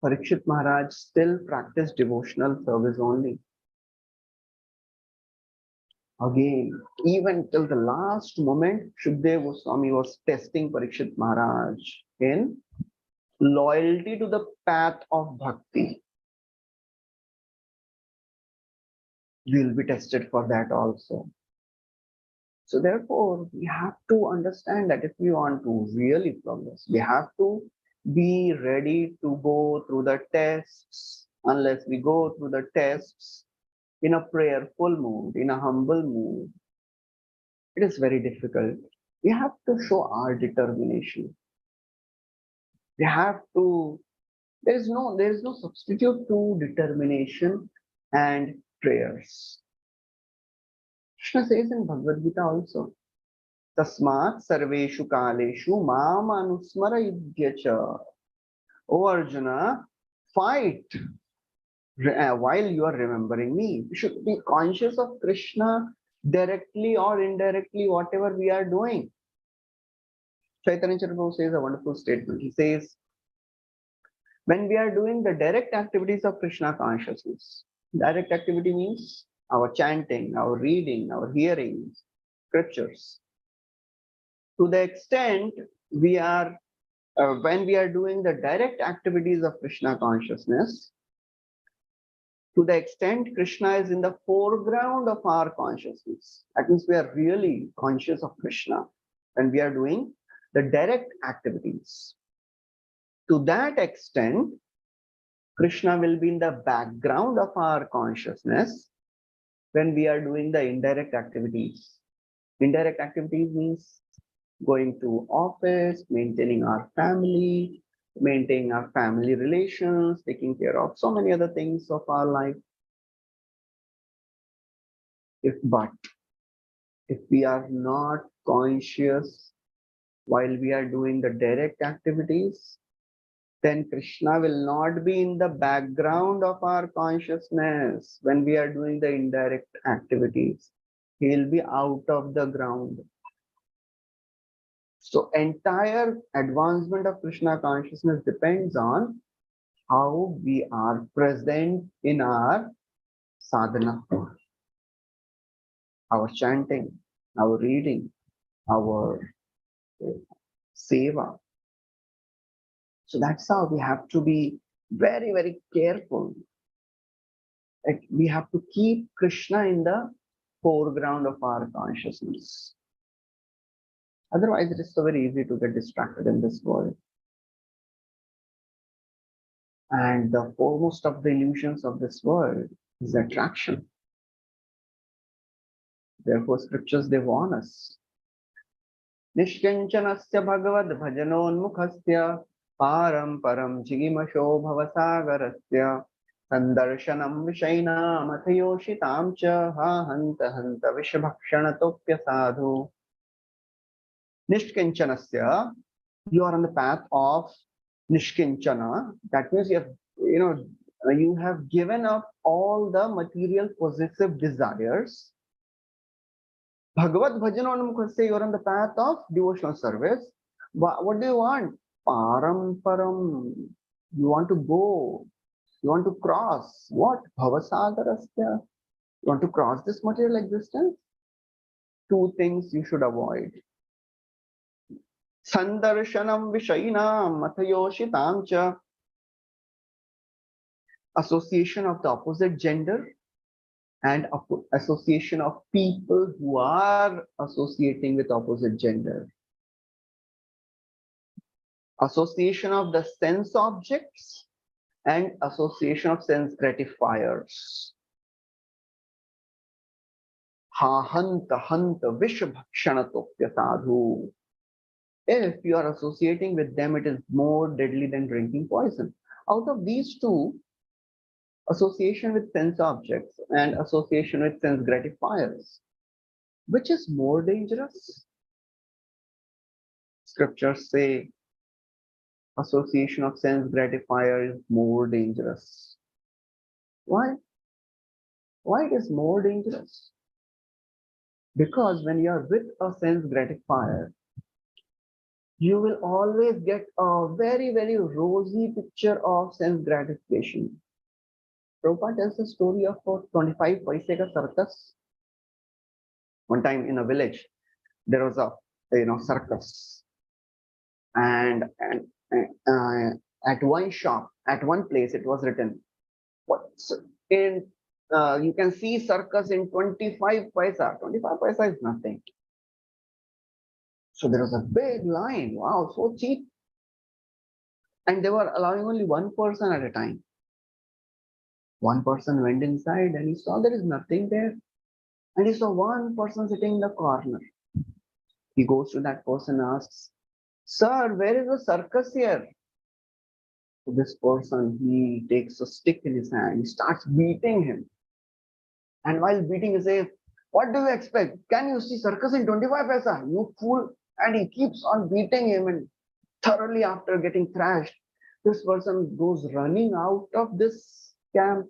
Parikshit Maharaj still practiced devotional service only. Again, even till the last moment, Shukadeva Goswami was testing Parikshit Maharaj in loyalty to the path of bhakti. We will be tested for that also. So therefore, we have to understand that if we want to really progress, we have to be ready to go through the tests. Unless we go through the tests, in a prayerful mood, in a humble mood, it is very difficult. We have to show our determination. We have to, there is no substitute to determination and prayers. Krishna says in Bhagavad Gita also, Tasmat sarveshu kaleshu mam anusmara yudhyacha. O Arjuna, fight while you are remembering me. You should be conscious of Krishna directly or indirectly, whatever we are doing. Chaitanya Prabhu says a wonderful statement. He says, when we are doing the direct activities of Krishna consciousness, direct activity means our chanting, our reading, our hearing scriptures. To the extent we are, when we are doing the direct activities of Krishna consciousness, to the extent Krishna is in the foreground of our consciousness. That means we are really conscious of Krishna when we are doing the direct activities. To that extent, Krishna will be in the background of our consciousness when we are doing the indirect activities. Indirect activities means going to office, maintaining our family, maintaining our family relations, taking care of so many other things of our life. But if we are not conscious while we are doing the direct activities, then Krishna will not be in the background of our consciousness when we are doing the indirect activities. He will be out of the ground. So entire advancement of Krishna consciousness depends on how we are present in our sadhana, our chanting, our reading, our seva. So that's how we have to be very, very careful. Like we have to keep Krishna in the foreground of our consciousness. Otherwise, it is so very easy to get distracted in this world. And the foremost of the illusions of this world is attraction. Therefore, scriptures, they warn us. Nishkanchanasya bhagavad bhajanonmukhasya param param jigimasho bhavasagarasya sandarshanam vishaina mathayoshitam cha ha hanta hanta vishabhakshanatopya sadhu. Nishkanchanasya, you are on the path of Nishkinchana. That means you have given up all the material possessive desires. Bhagavad Bhajan, say you are on the path of devotional service. What do you want? Param param. You want to go. You want to cross. What? Bhavasagarasya. You want to cross this material existence? Two things you should avoid. Sandarshanam vishainam mathayoshitam cha. Association of the opposite gender and association of people who are associating with opposite gender. Association of the sense objects and association of sense gratifiers. Ha hanta hanta vishabhakshanatopya sadhu. If you are associating with them, it is more deadly than drinking poison. Out of these two, association with sense objects and association with sense gratifiers, which is more dangerous? Scriptures say association of sense gratifier is more dangerous. Why? Why it is more dangerous? Because when you are with a sense gratifier, you will always get a very, very rosy picture of sense gratification. Prabhupada tells the story of a 25 paise circus. One time in a village, there was a circus, and at one shop, at one place, it was written, you can see circus in 25 paisa. 25 paisa is nothing. So there was a big line. Wow, so cheap. And they were allowing only one person at a time. One person went inside and he saw there is nothing there. And he saw one person sitting in the corner. He goes to that person and asks, "Sir, where is the circus here?" So this person, he takes a stick in his hand, he starts beating him. And while beating, he says, "What do you expect? Can you see circus in 25 paisa? You fool." And he keeps on beating him, and thoroughly after getting thrashed, this person goes running out of this camp.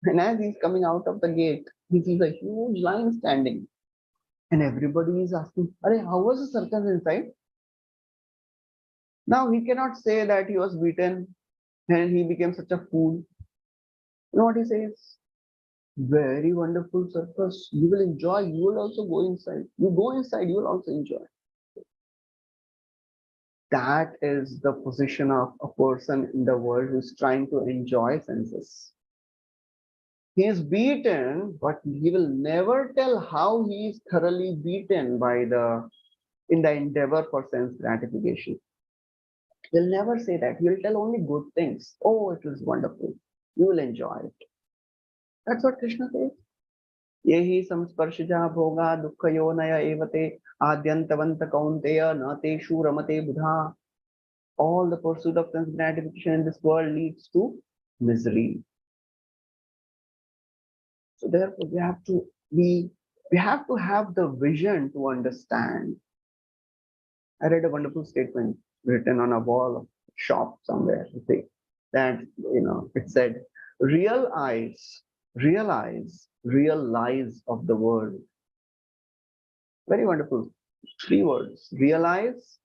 And as he's coming out of the gate, he sees a huge lion standing. And everybody is asking, "Arey, how was the circus inside?" Now he cannot say that he was beaten and he became such a fool. You know what he says? "Very wonderful circus. You will enjoy. You will also go inside. You go inside, you will also enjoy." That is the position of a person in the world who is trying to enjoy senses. He is beaten, but he will never tell how he is thoroughly beaten in the endeavor for sense gratification. He'll never say that. He'll tell only good things. "Oh, it was wonderful. You will enjoy it." That's what Krishna says. Yehi samsparshija bhoga dukkhayo evate adyantavanta kaunteya na teshu ramate buddha. All the pursuit of sense gratification in this world leads to misery. So therefore we have to have the vision to understand. I read a wonderful statement written on a wall of shop somewhere. That it said, realize real lies of the world. Very wonderful. 3 words. Realize,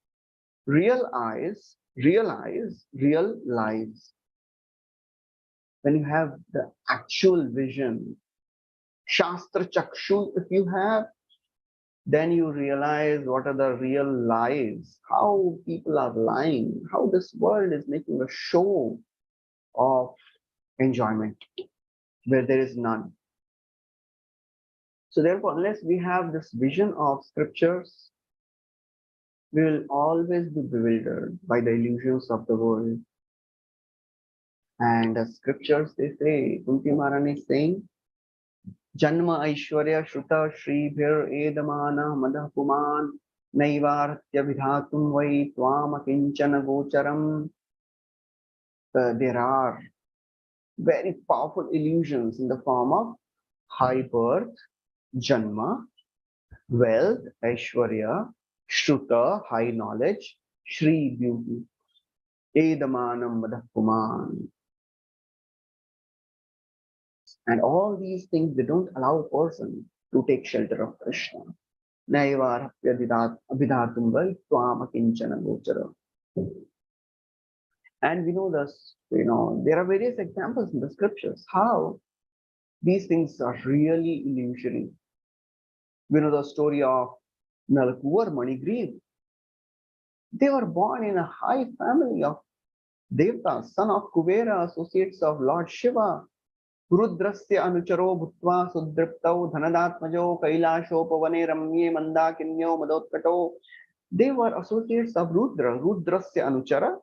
realize, real lies. When you have the actual vision, Shastra Chakshu, if you have, then you realize what are the real lies, how people are lying, how this world is making a show of enjoyment where there is none. So therefore, unless we have this vision of scriptures, we will always be bewildered by the illusions of the world. And the scriptures, they say, Kunti Maharani is saying, Janma Aishwarya Shruta Shri Bhir Edamana Madapuman Naivartya Vidhatum Vai Twama Kinchana Gocharam. There are very powerful illusions in the form of high birth, Janma, wealth, Aishwarya, Shruta, high knowledge, Shri, beauty, Edamanam Madapuman. And all these things, they don't allow a person to take shelter of Krishna. And we know this, there are various examples in the scriptures how these things are really illusory. We know the story of Nalakur, Manigriv. They were born in a high family of Devtas, son of Kuvera, associates of Lord Shiva. Rudrasya anucharo bhutva sudriptau dhanadatmajo kailashopovane ramye mandakinyo madotkato. They were associates of Rudra, Rudrasya anuchara,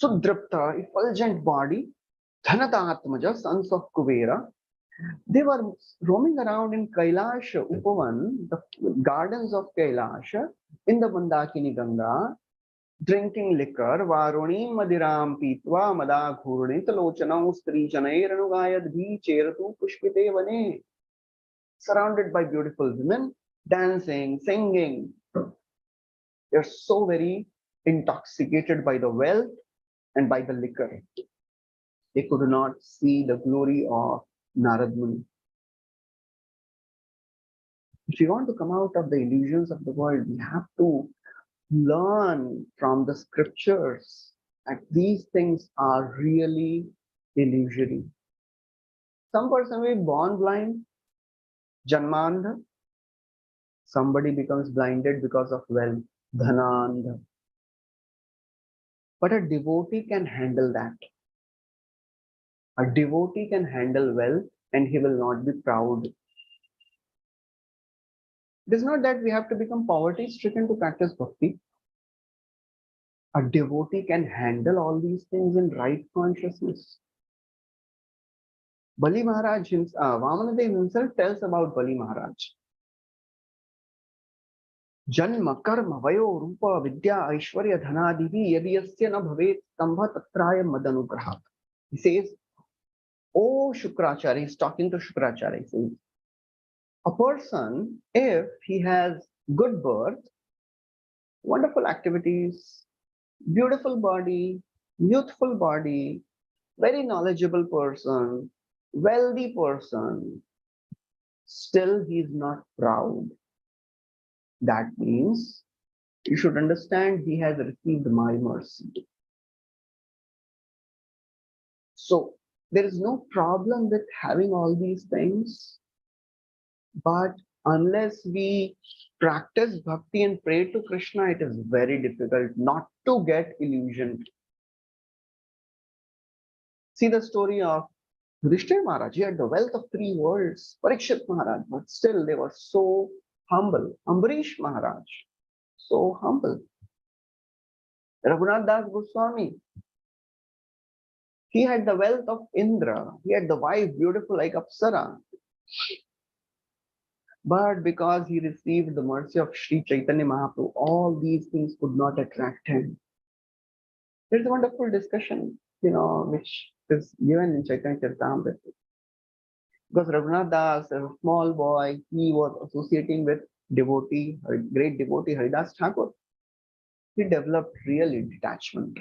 Sudripta, effulgent body, Dhanadatmaja, sons of Kuvera. They were roaming around in Kailash Upavan, the gardens of Kailash, in the Mandakini Ganga, drinking liquor, Varuni Madiram Pitva, Mada Ghurnit Lochanam Stri Janairanugayad Bhi Cheratu Pushpite Vane. Surrounded by beautiful women, dancing, singing. They're so very intoxicated by the wealth and by the liquor. They could not see the glory of Narad Muni. If you want to come out of the illusions of the world, we have to learn from the scriptures that these things are really illusory. Some person will be born blind, Janmandha. Somebody becomes blinded because of wealth, Dhanandha. But a devotee can handle that. A devotee can handle wealth and he will not be proud. It is not that we have to become poverty-stricken to practice bhakti. A devotee can handle all these things in right consciousness. Bali Maharaj himself, Vamanadev himself tells about Bali Maharaj. Janma, karma, vayo, rupa, vidya, aishwarya, dhanadivi, yadi yasya na bhavet, stambha tatraya madanugrahat. He says, oh Shukracharya, he's talking to Shukracharya, he says, a person, if he has good birth, wonderful activities, beautiful body, youthful body, very knowledgeable person, wealthy person, still he is not proud. That means you should understand he has received my mercy. So there is no problem with having all these things, but unless we practice bhakti and pray to Krishna, it is very difficult not to get illusioned. See the story of Yudhishthira Maharaj. He had the wealth of 3 worlds. Parikshit Maharaj, but still they were so humble. Ambarish Maharaj, so humble. Raghunath Das Goswami, he had the wealth of Indra. He had the wife beautiful like Apsara. But because he received the mercy of Sri Chaitanya Mahaprabhu, all these things could not attract him. There's a wonderful discussion, which is given in Chaitanya Charitamrita. Because Raghunath Das, as a small boy, he was associating with devotee, a great devotee, Haridas Thakur. He developed really detachment.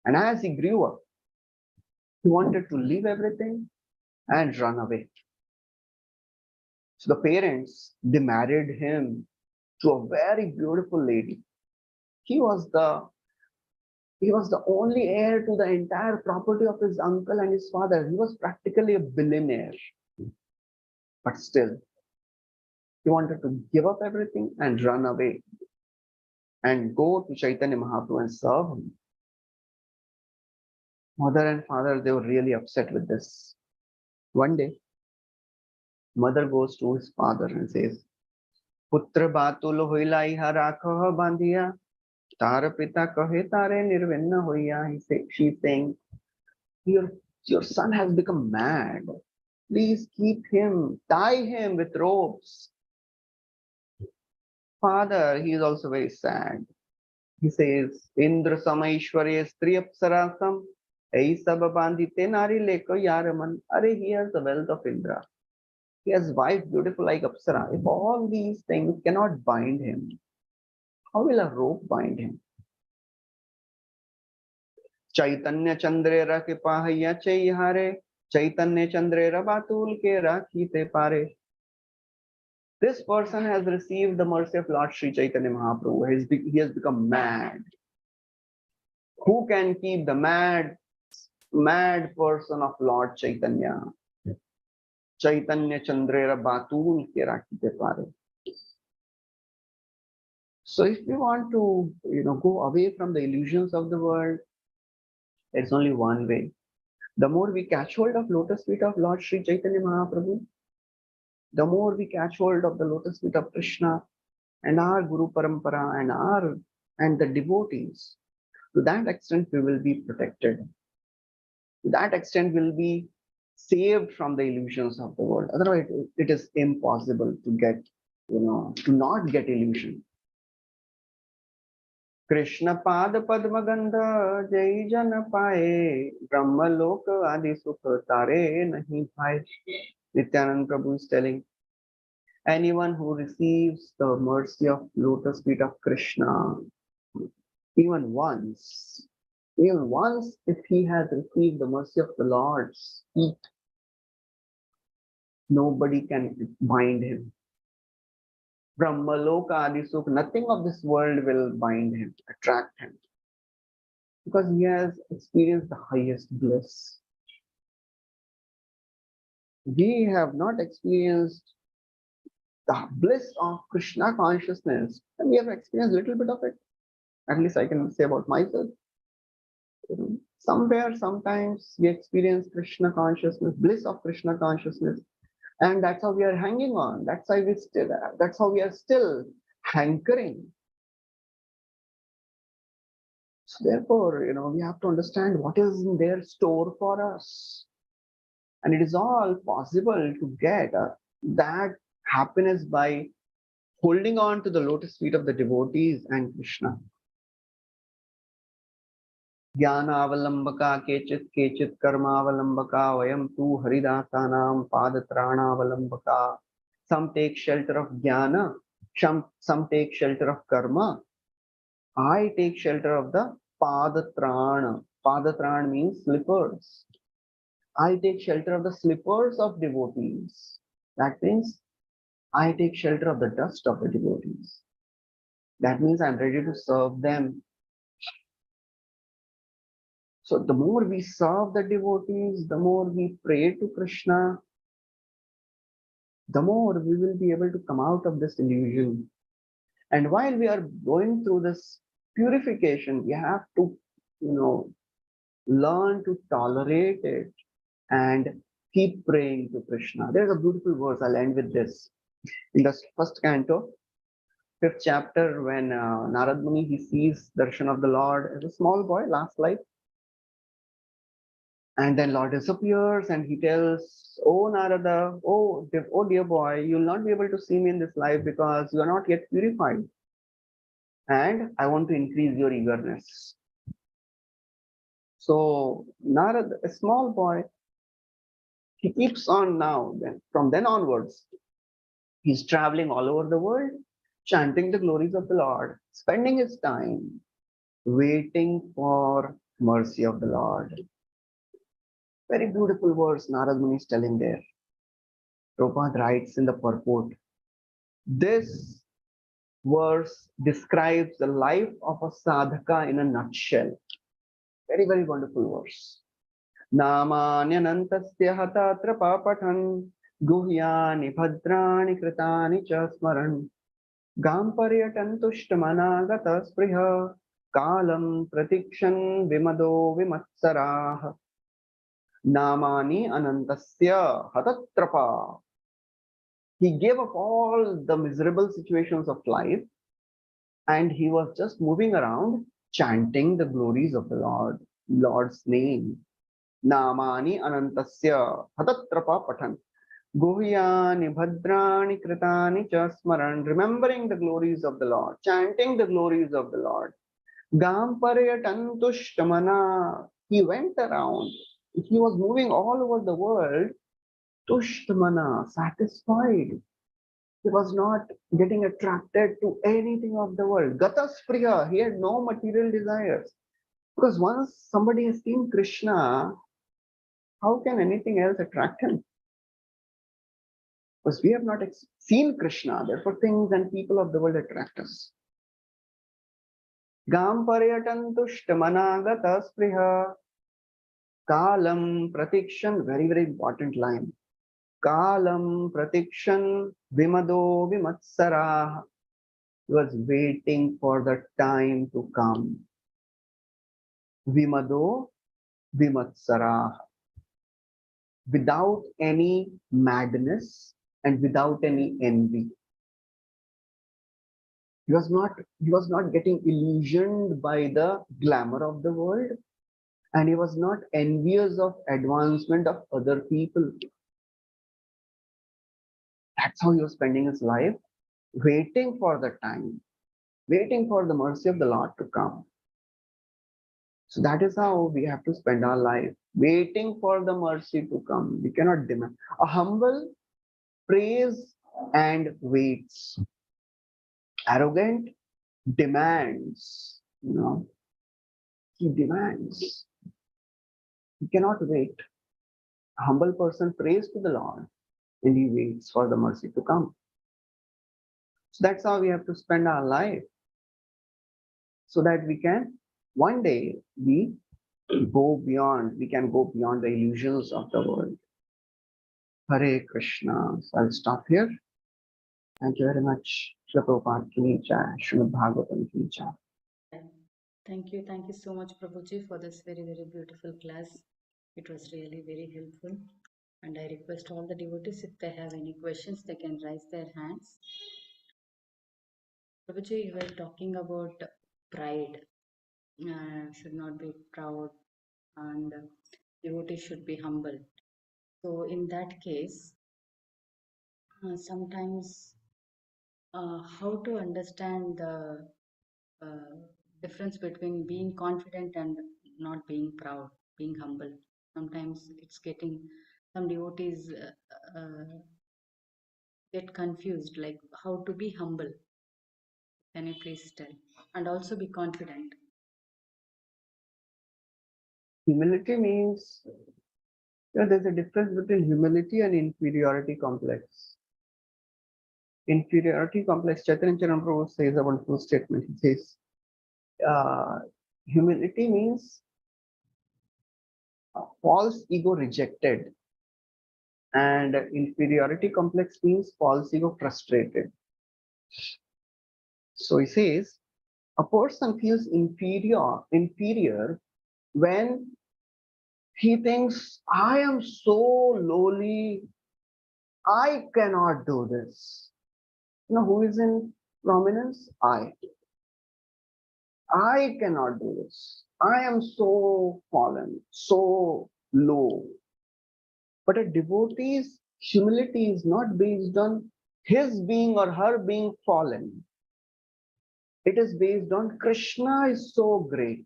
And as he grew up, he wanted to leave everything and run away. So the parents, they married him to a very beautiful lady. He was the only heir to the entire property of his uncle and his father. He was practically a billionaire. But still, he wanted to give up everything and run away and go to Chaitanya Mahaprabhu and serve him. Mother and father, they were really upset with this. One day, mother goes to his father and says, Putra batul hoilai harakha bandhiya, tar pita kahe tare nirvinna hoya. She's saying, your son has become mad. Please keep him, tie him with ropes. Father, he is also very sad. He says, Indra Samaishwarya Stri Apsarasam, Aisab Bandhite Nari Leko Yaraman. Are he has the wealth of Indra. He has wife beautiful like Apsara. If all these things cannot bind him, how will a rope bind him? Chaitanya Chandrera ke pahaya chaihare, Chaitanya Chandrera batul ke rakhite pare. This person has received the mercy of Lord Sri Chaitanya Mahaprabhu. He has become mad. Who can keep the mad person of Lord Chaitanya? Chaitanya Chandrera batul ke rakhite pare. So if we want to, go away from the illusions of the world, there's only one way. The more we catch hold of lotus feet of Lord Sri Chaitanya Mahaprabhu, the more we catch hold of the lotus feet of Krishna and our Guru Parampara and the devotees, to that extent we will be protected. To that extent we will be saved from the illusions of the world. Otherwise, it is impossible to get, to not get illusion. Krishna Pada Padma Gandha Jai Jana Paye Brahma Loka Adi Sukha Tare Nahi Bhai. Nityanand Prabhu is telling, anyone who receives the mercy of lotus feet of Krishna, even once, if he has received the mercy of the Lord's feet, nobody can bind him. Brahmaloka Adisuk, nothing of this world will bind him, attract him, because he has experienced the highest bliss. We have not experienced the bliss of Krishna consciousness, and we have experienced a little bit of it. At least I can say about myself. Somewhere, sometimes we experience Krishna consciousness, bliss of Krishna consciousness, and that's how we are hanging on. That's how we are still hankering. So therefore, we have to understand what is in their store for us. And it is all possible to get that happiness by holding on to the lotus feet of the devotees and Krishna. Jnanavalambaka kechit kechit karmavalambaka vayam tu haridasanam padatranavalambaka. Some take shelter of jnana, some take shelter of karma. I take shelter of the padatrana. Padatrana means slippers. I take shelter of the slippers of devotees. That means I take shelter of the dust of the devotees. That means I'm ready to serve them. So the more we serve the devotees, the more we pray to Krishna, the more we will be able to come out of this illusion. And while we are going through this purification, we have to, learn to tolerate it and keep praying to Krishna. There's a beautiful verse, I'll end with this. In the first canto, 5th chapter, when Narad Muni, he sees darshan of the Lord as a small boy, last life. And then Lord disappears and he tells, oh Narada, oh dear boy, you'll not be able to see me in this life because you are not yet purified. And I want to increase your eagerness. So Narada, a small boy, he keeps on now, from then onwards, he's traveling all over the world, chanting the glories of the Lord, spending his time waiting for mercy of the Lord. Very beautiful verse Narad Muni is telling there. Prabhupada writes in the purport, this verse describes the life of a sadhaka in a nutshell. Very, very wonderful verse. Namanyanantasya hatatra papatan guhyani bhadrani kritani cha smaran gamparyatan tushtamanagata spriha kalam pratikshan vimado vimatsarah. Namani anantasya hatatrapa. He gave up all the miserable situations of life and he was just moving around chanting the glories of the Lord's name. Namani anantasya hatatrapa patan. Guhyani bhadrani kritani cha smaran. Remembering the glories of the Lord, chanting the glories of the Lord. Gamparyatan tushtamana. He went around. He was moving all over the world. Tushtamana, satisfied. He was not getting attracted to anything of the world. Gataspriya, he had no material desires. Because once somebody has seen Krishna, how can anything else attract him? Because we have not seen Krishna, therefore things and people of the world attract us. Gamparyatan tushtamana gataspriya kalam pratikshan, very, very important line. Kalam pratikshan vimado vimatsara. He was waiting for the time to come. Vimado vimatsara. Without any madness and without any envy. He was not getting illusioned by the glamour of the world, and he was not envious of advancement of other people. That's how he was spending his life, waiting for the time, waiting for the mercy of the Lord to come. So that is how we have to spend our life, waiting for the mercy to come. We cannot demand. A humble prays and waits. Arrogant demands. He demands. He cannot wait. A humble person prays to the Lord and he waits for the mercy to come. So that's how we have to spend our life, so that we can one day we can go beyond the illusions of the world. Hare Krishna. So I'll stop here. Thank you very much. Srila Prabhupada ki jai, Srimad Bhagavatam ki jai. Thank you so much, Prabhuji, for this very, very beautiful class. It was really very helpful. And I request all the devotees, if they have any questions, they can raise their hands. Prabhuji, you were talking about pride. Should not be proud, and devotees should be humble. So in that case, sometimes how to understand the difference between being confident and not being proud, being humble. Sometimes it's getting, some devotees get confused, like how to be humble. Can you please tell? And also be confident. Humility means, there's a difference between humility and inferiority complex. Inferiority complex, Chaitanya Prabhu says a wonderful statement. He says, humility means false ego rejected, and inferiority complex means false ego frustrated. So he says, a person feels inferior when he thinks, I am so lowly, I cannot do this. Who is in prominence? I cannot do this. I am so fallen, so low. But a devotee's humility is not based on his being or her being fallen. It is based on Krishna is so great.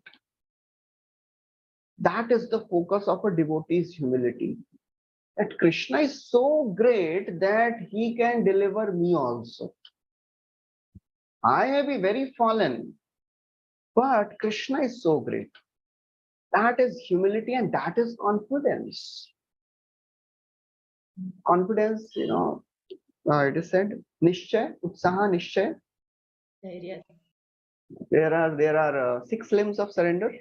That is the focus of a devotee's humility. That Krishna is so great that he can deliver me also. I may be very fallen, but Krishna is so great. That is humility and that is confidence. Confidence, it is said, Nishchay, Utsaha Nishchay. There are 6 limbs of surrender.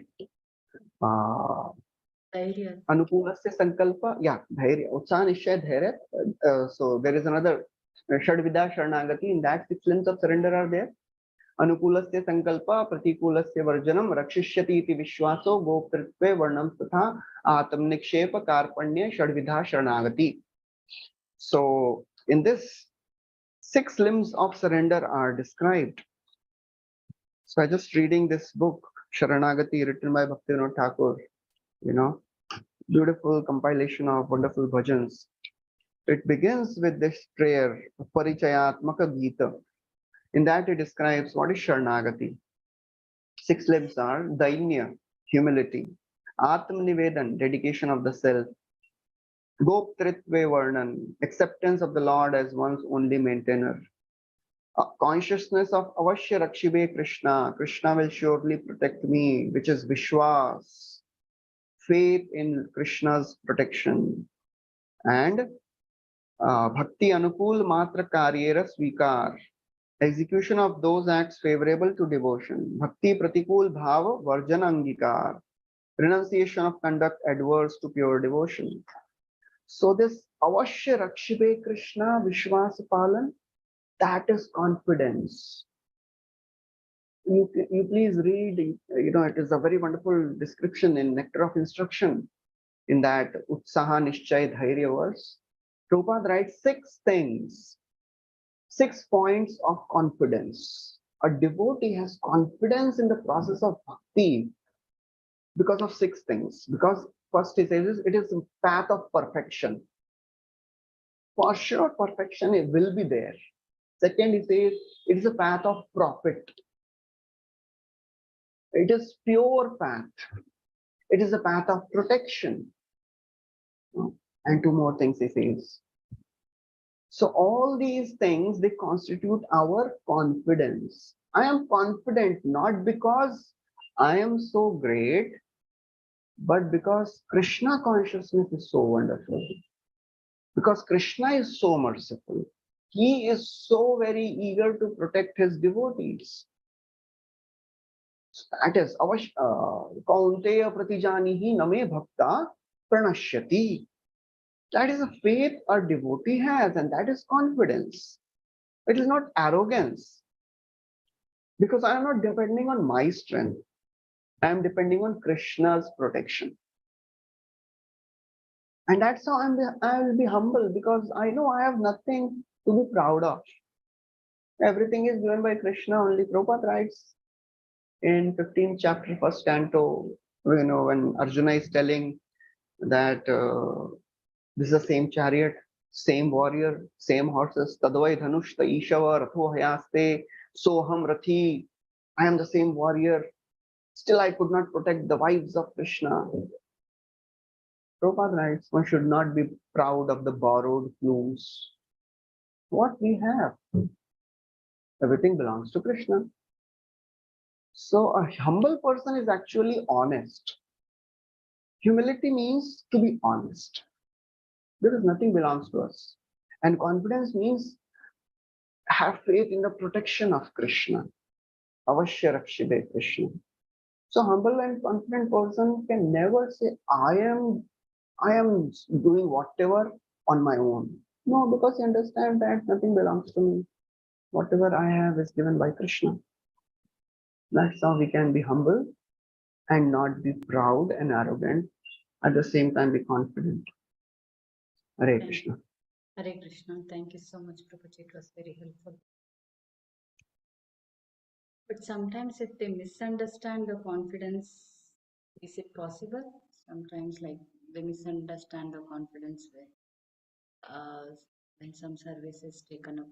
Anukulasya Sankalpa, Dhairya, Utsaha Nishchay, Dhairya. So there is another Shadvida Sharanagati. In that 6 limbs of surrender are there. Anukulasya Sankalpa, Pratikulasya Varjanam, Rakshishyati iti Vishwaso, Goptritve Varnam Tatha, Atamnikshepa Karpanya, Shadvidha Sharanagati. So in this, 6 limbs of surrender are described. So I just reading this book, Sharanagati, written by Bhaktivinoda Thakur, beautiful compilation of wonderful bhajans. It begins with this prayer, Parichayatmaka Gita. In that it describes what is Sharanagati. 6 limbs are Dainya, humility, Atmanivedan, dedication of the self, Goptritve Varnan, acceptance of the Lord as one's only maintainer, consciousness of Avashya Rakshibe Krishna, Krishna will surely protect me, which is Vishwas, faith in Krishna's protection, and Bhakti Anukul Matra Karyera Svikar, execution of those acts favorable to devotion, Bhakti Pratikul Bhava Varjana Angikar, renunciation of conduct adverse to pure devotion. So this Avashya Rakshibe Krishna Vishwas Palan, that is confidence. You please read, it is a very wonderful description in Nectar of Instruction in that Utsaha Nishchay Dhairya verse. Prabhupada writes 6 things, 6 points of confidence. A devotee has confidence in the process of bhakti because of 6 things. Because first he says it is a path of perfection. For sure, perfection will be there. Second, he says it is a path of profit. It is pure path. It is a path of protection. And 2 more things he says. So all these things, they constitute our confidence. I am confident not because I am so great, but because Krishna consciousness is so wonderful. Because Krishna is so merciful. He is so very eager to protect his devotees. That is Kaunteya Pratijanihi Name Bhakta Pranashyati. That is a faith a devotee has, and that is confidence. It is not arrogance. Because I am not depending on my strength. I am depending on Krishna's protection. And that's how I will be humble, because I know I have nothing to be proud of. Everything is given by Krishna only. Prabhupada writes in 15th chapter, 1st canto, when Arjuna is telling that This is the same chariot, same warrior, same horses. Tadvai dhanush ta ishava ratho hayaste soham rathi. I am the same warrior. Still, I could not protect the wives of Krishna. Prabhupada writes, one should not be proud of the borrowed plumes. What we have, everything belongs to Krishna. So a humble person is actually honest. Humility means to be honest. There is nothing belongs to us. And confidence means have faith in the protection of Krishna. Avashya Rakshide Krishna. So humble and confident person can never say, I am doing whatever on my own. No, because you understand that nothing belongs to me. Whatever I have is given by Krishna. That's how we can be humble and not be proud and arrogant. At the same time, be confident. Hare Krishna. Hare Krishna. Thank you so much, Prabhuji. It was very helpful. But sometimes if they misunderstand the confidence, is it possible? Sometimes like they misunderstand the confidence when some service is taken up.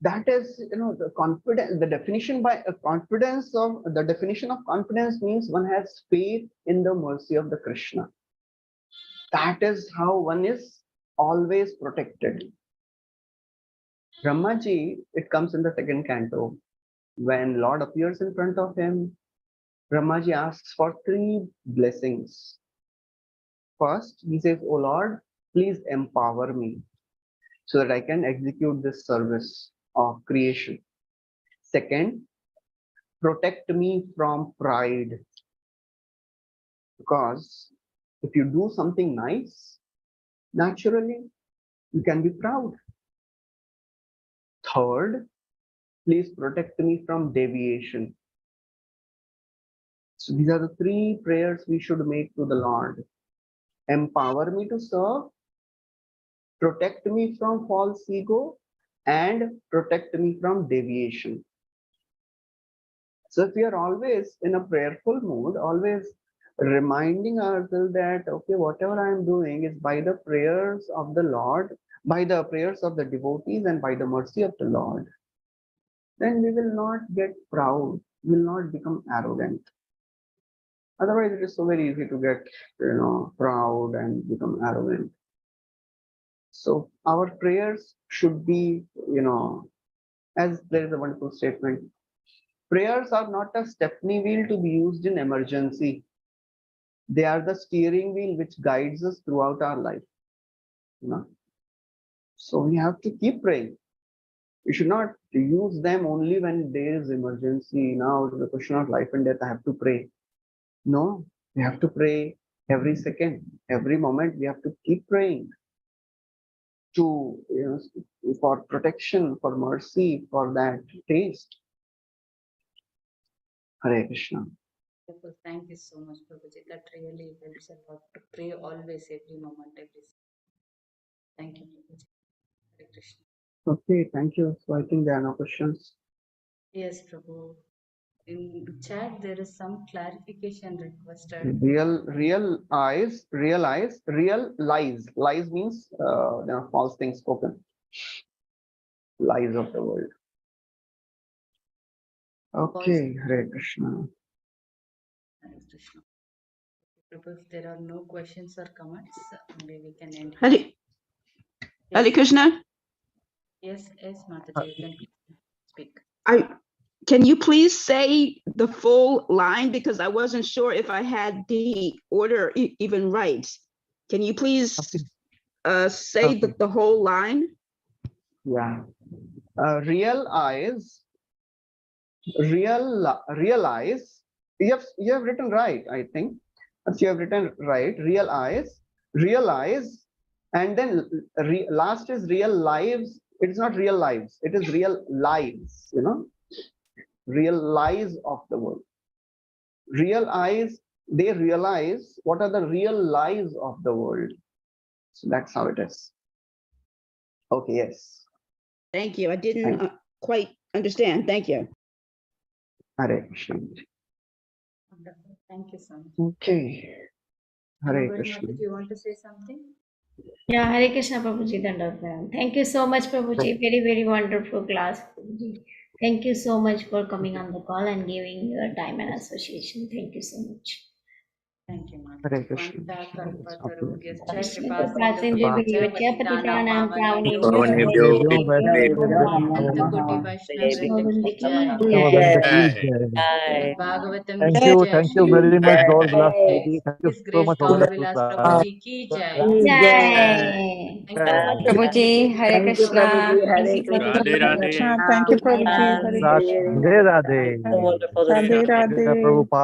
That is, the confidence, the definition by confidence of the definition of confidence means one has faith in the mercy of the Krishna. That is how one is always protected. Brahmaji, it comes in the second canto. When Lord appears in front of him, Brahmaji asks for 3 blessings. First, he says, "O Lord, please empower me so that I can execute this service of creation." Second, protect me from pride. Because if you do something nice, naturally, you can be proud. Third, please protect me from deviation. So these are the 3 prayers we should make to the Lord. Empower me to serve, protect me from false ego, and protect me from deviation. So if we are always in a prayerful mood, always reminding ourselves that, okay, whatever I am doing is by the prayers of the Lord, by the prayers of the devotees, and by the mercy of the Lord, then we will not get proud, we will not become arrogant. Otherwise, it is so very easy to get, proud and become arrogant. So our prayers should be, as there is a wonderful statement, prayers are not a stepney wheel to be used in emergency. They are the steering wheel which guides us throughout our life. So we have to keep praying. We should not use them only when there is emergency. Now the question of life and death, I have to pray. No, we have to pray every second, every moment. We have to keep praying to, for protection, for mercy, for that taste. Hare Krishna. Thank you so much, Prabhuji. That really helps a lot to pray always, every moment, every second. Thank you, Prabhuji. Hare Krishna. Okay, thank you. So I think there are no questions. Yes, Prabhu. In chat, there is some clarification requested. Real lies. Lies means false things spoken. Lies of the world. Okay, Hare Krishna. Hare Krishna. Prabhu, if there are no questions or comments, maybe we can end. Hare Krishna. Yes, Mataji, you can speak. Can you please say the full line, because I wasn't sure if I had the order even right. Can you please say the whole line? Yeah. Realize. You have written right, I think. You have written right. Realize, and then last is real lives. It is not real lives. It is real lives. Real lies of the world. They realize what are the real lies of the world. So that's how it is. Okay, yes. Thank you. I didn't quite understand. Thank you. Hare Krishna. Wonderful. Thank you so much. Okay. Hare Gauri Krishna. Mata, do you want to say something? Yeah, Hare Krishna, Prabhuji, Dandavad Pranam. Thank you so much, Prabhuji. Very, very wonderful class, Prabhuji. Thank you so much for coming on the call and giving your time and association. Thank you so much. Thank you, Mata. Hare Krishna. Jai Kripa Kripa Sindhu Sindhu Jai Pati Patitana Pranam Pavanebhyo Pavanebhyo Ananta Koti Vaishnav Vrinda Ki Jai Jai. Bhagavatam Thank Ki you. Jai Thank you Shri very much, Gaur Vilas Jai. Lady. Thank you His so Grace much, Gaur Gaur Vilas Vilas. Prabhuji Ki Jai. Jai. Thank you, Mata. Prabhuji, Hare Thank you, Krishna. Prabhuji. Thank Hare you, Krishna. Radhe Prabhuji. Radhe. Thank you, Prabhuji. Ram, Hare Jai Krishna. Radhe Radhe. So wonderful to Radhe see you. Radhe. Prabhupada.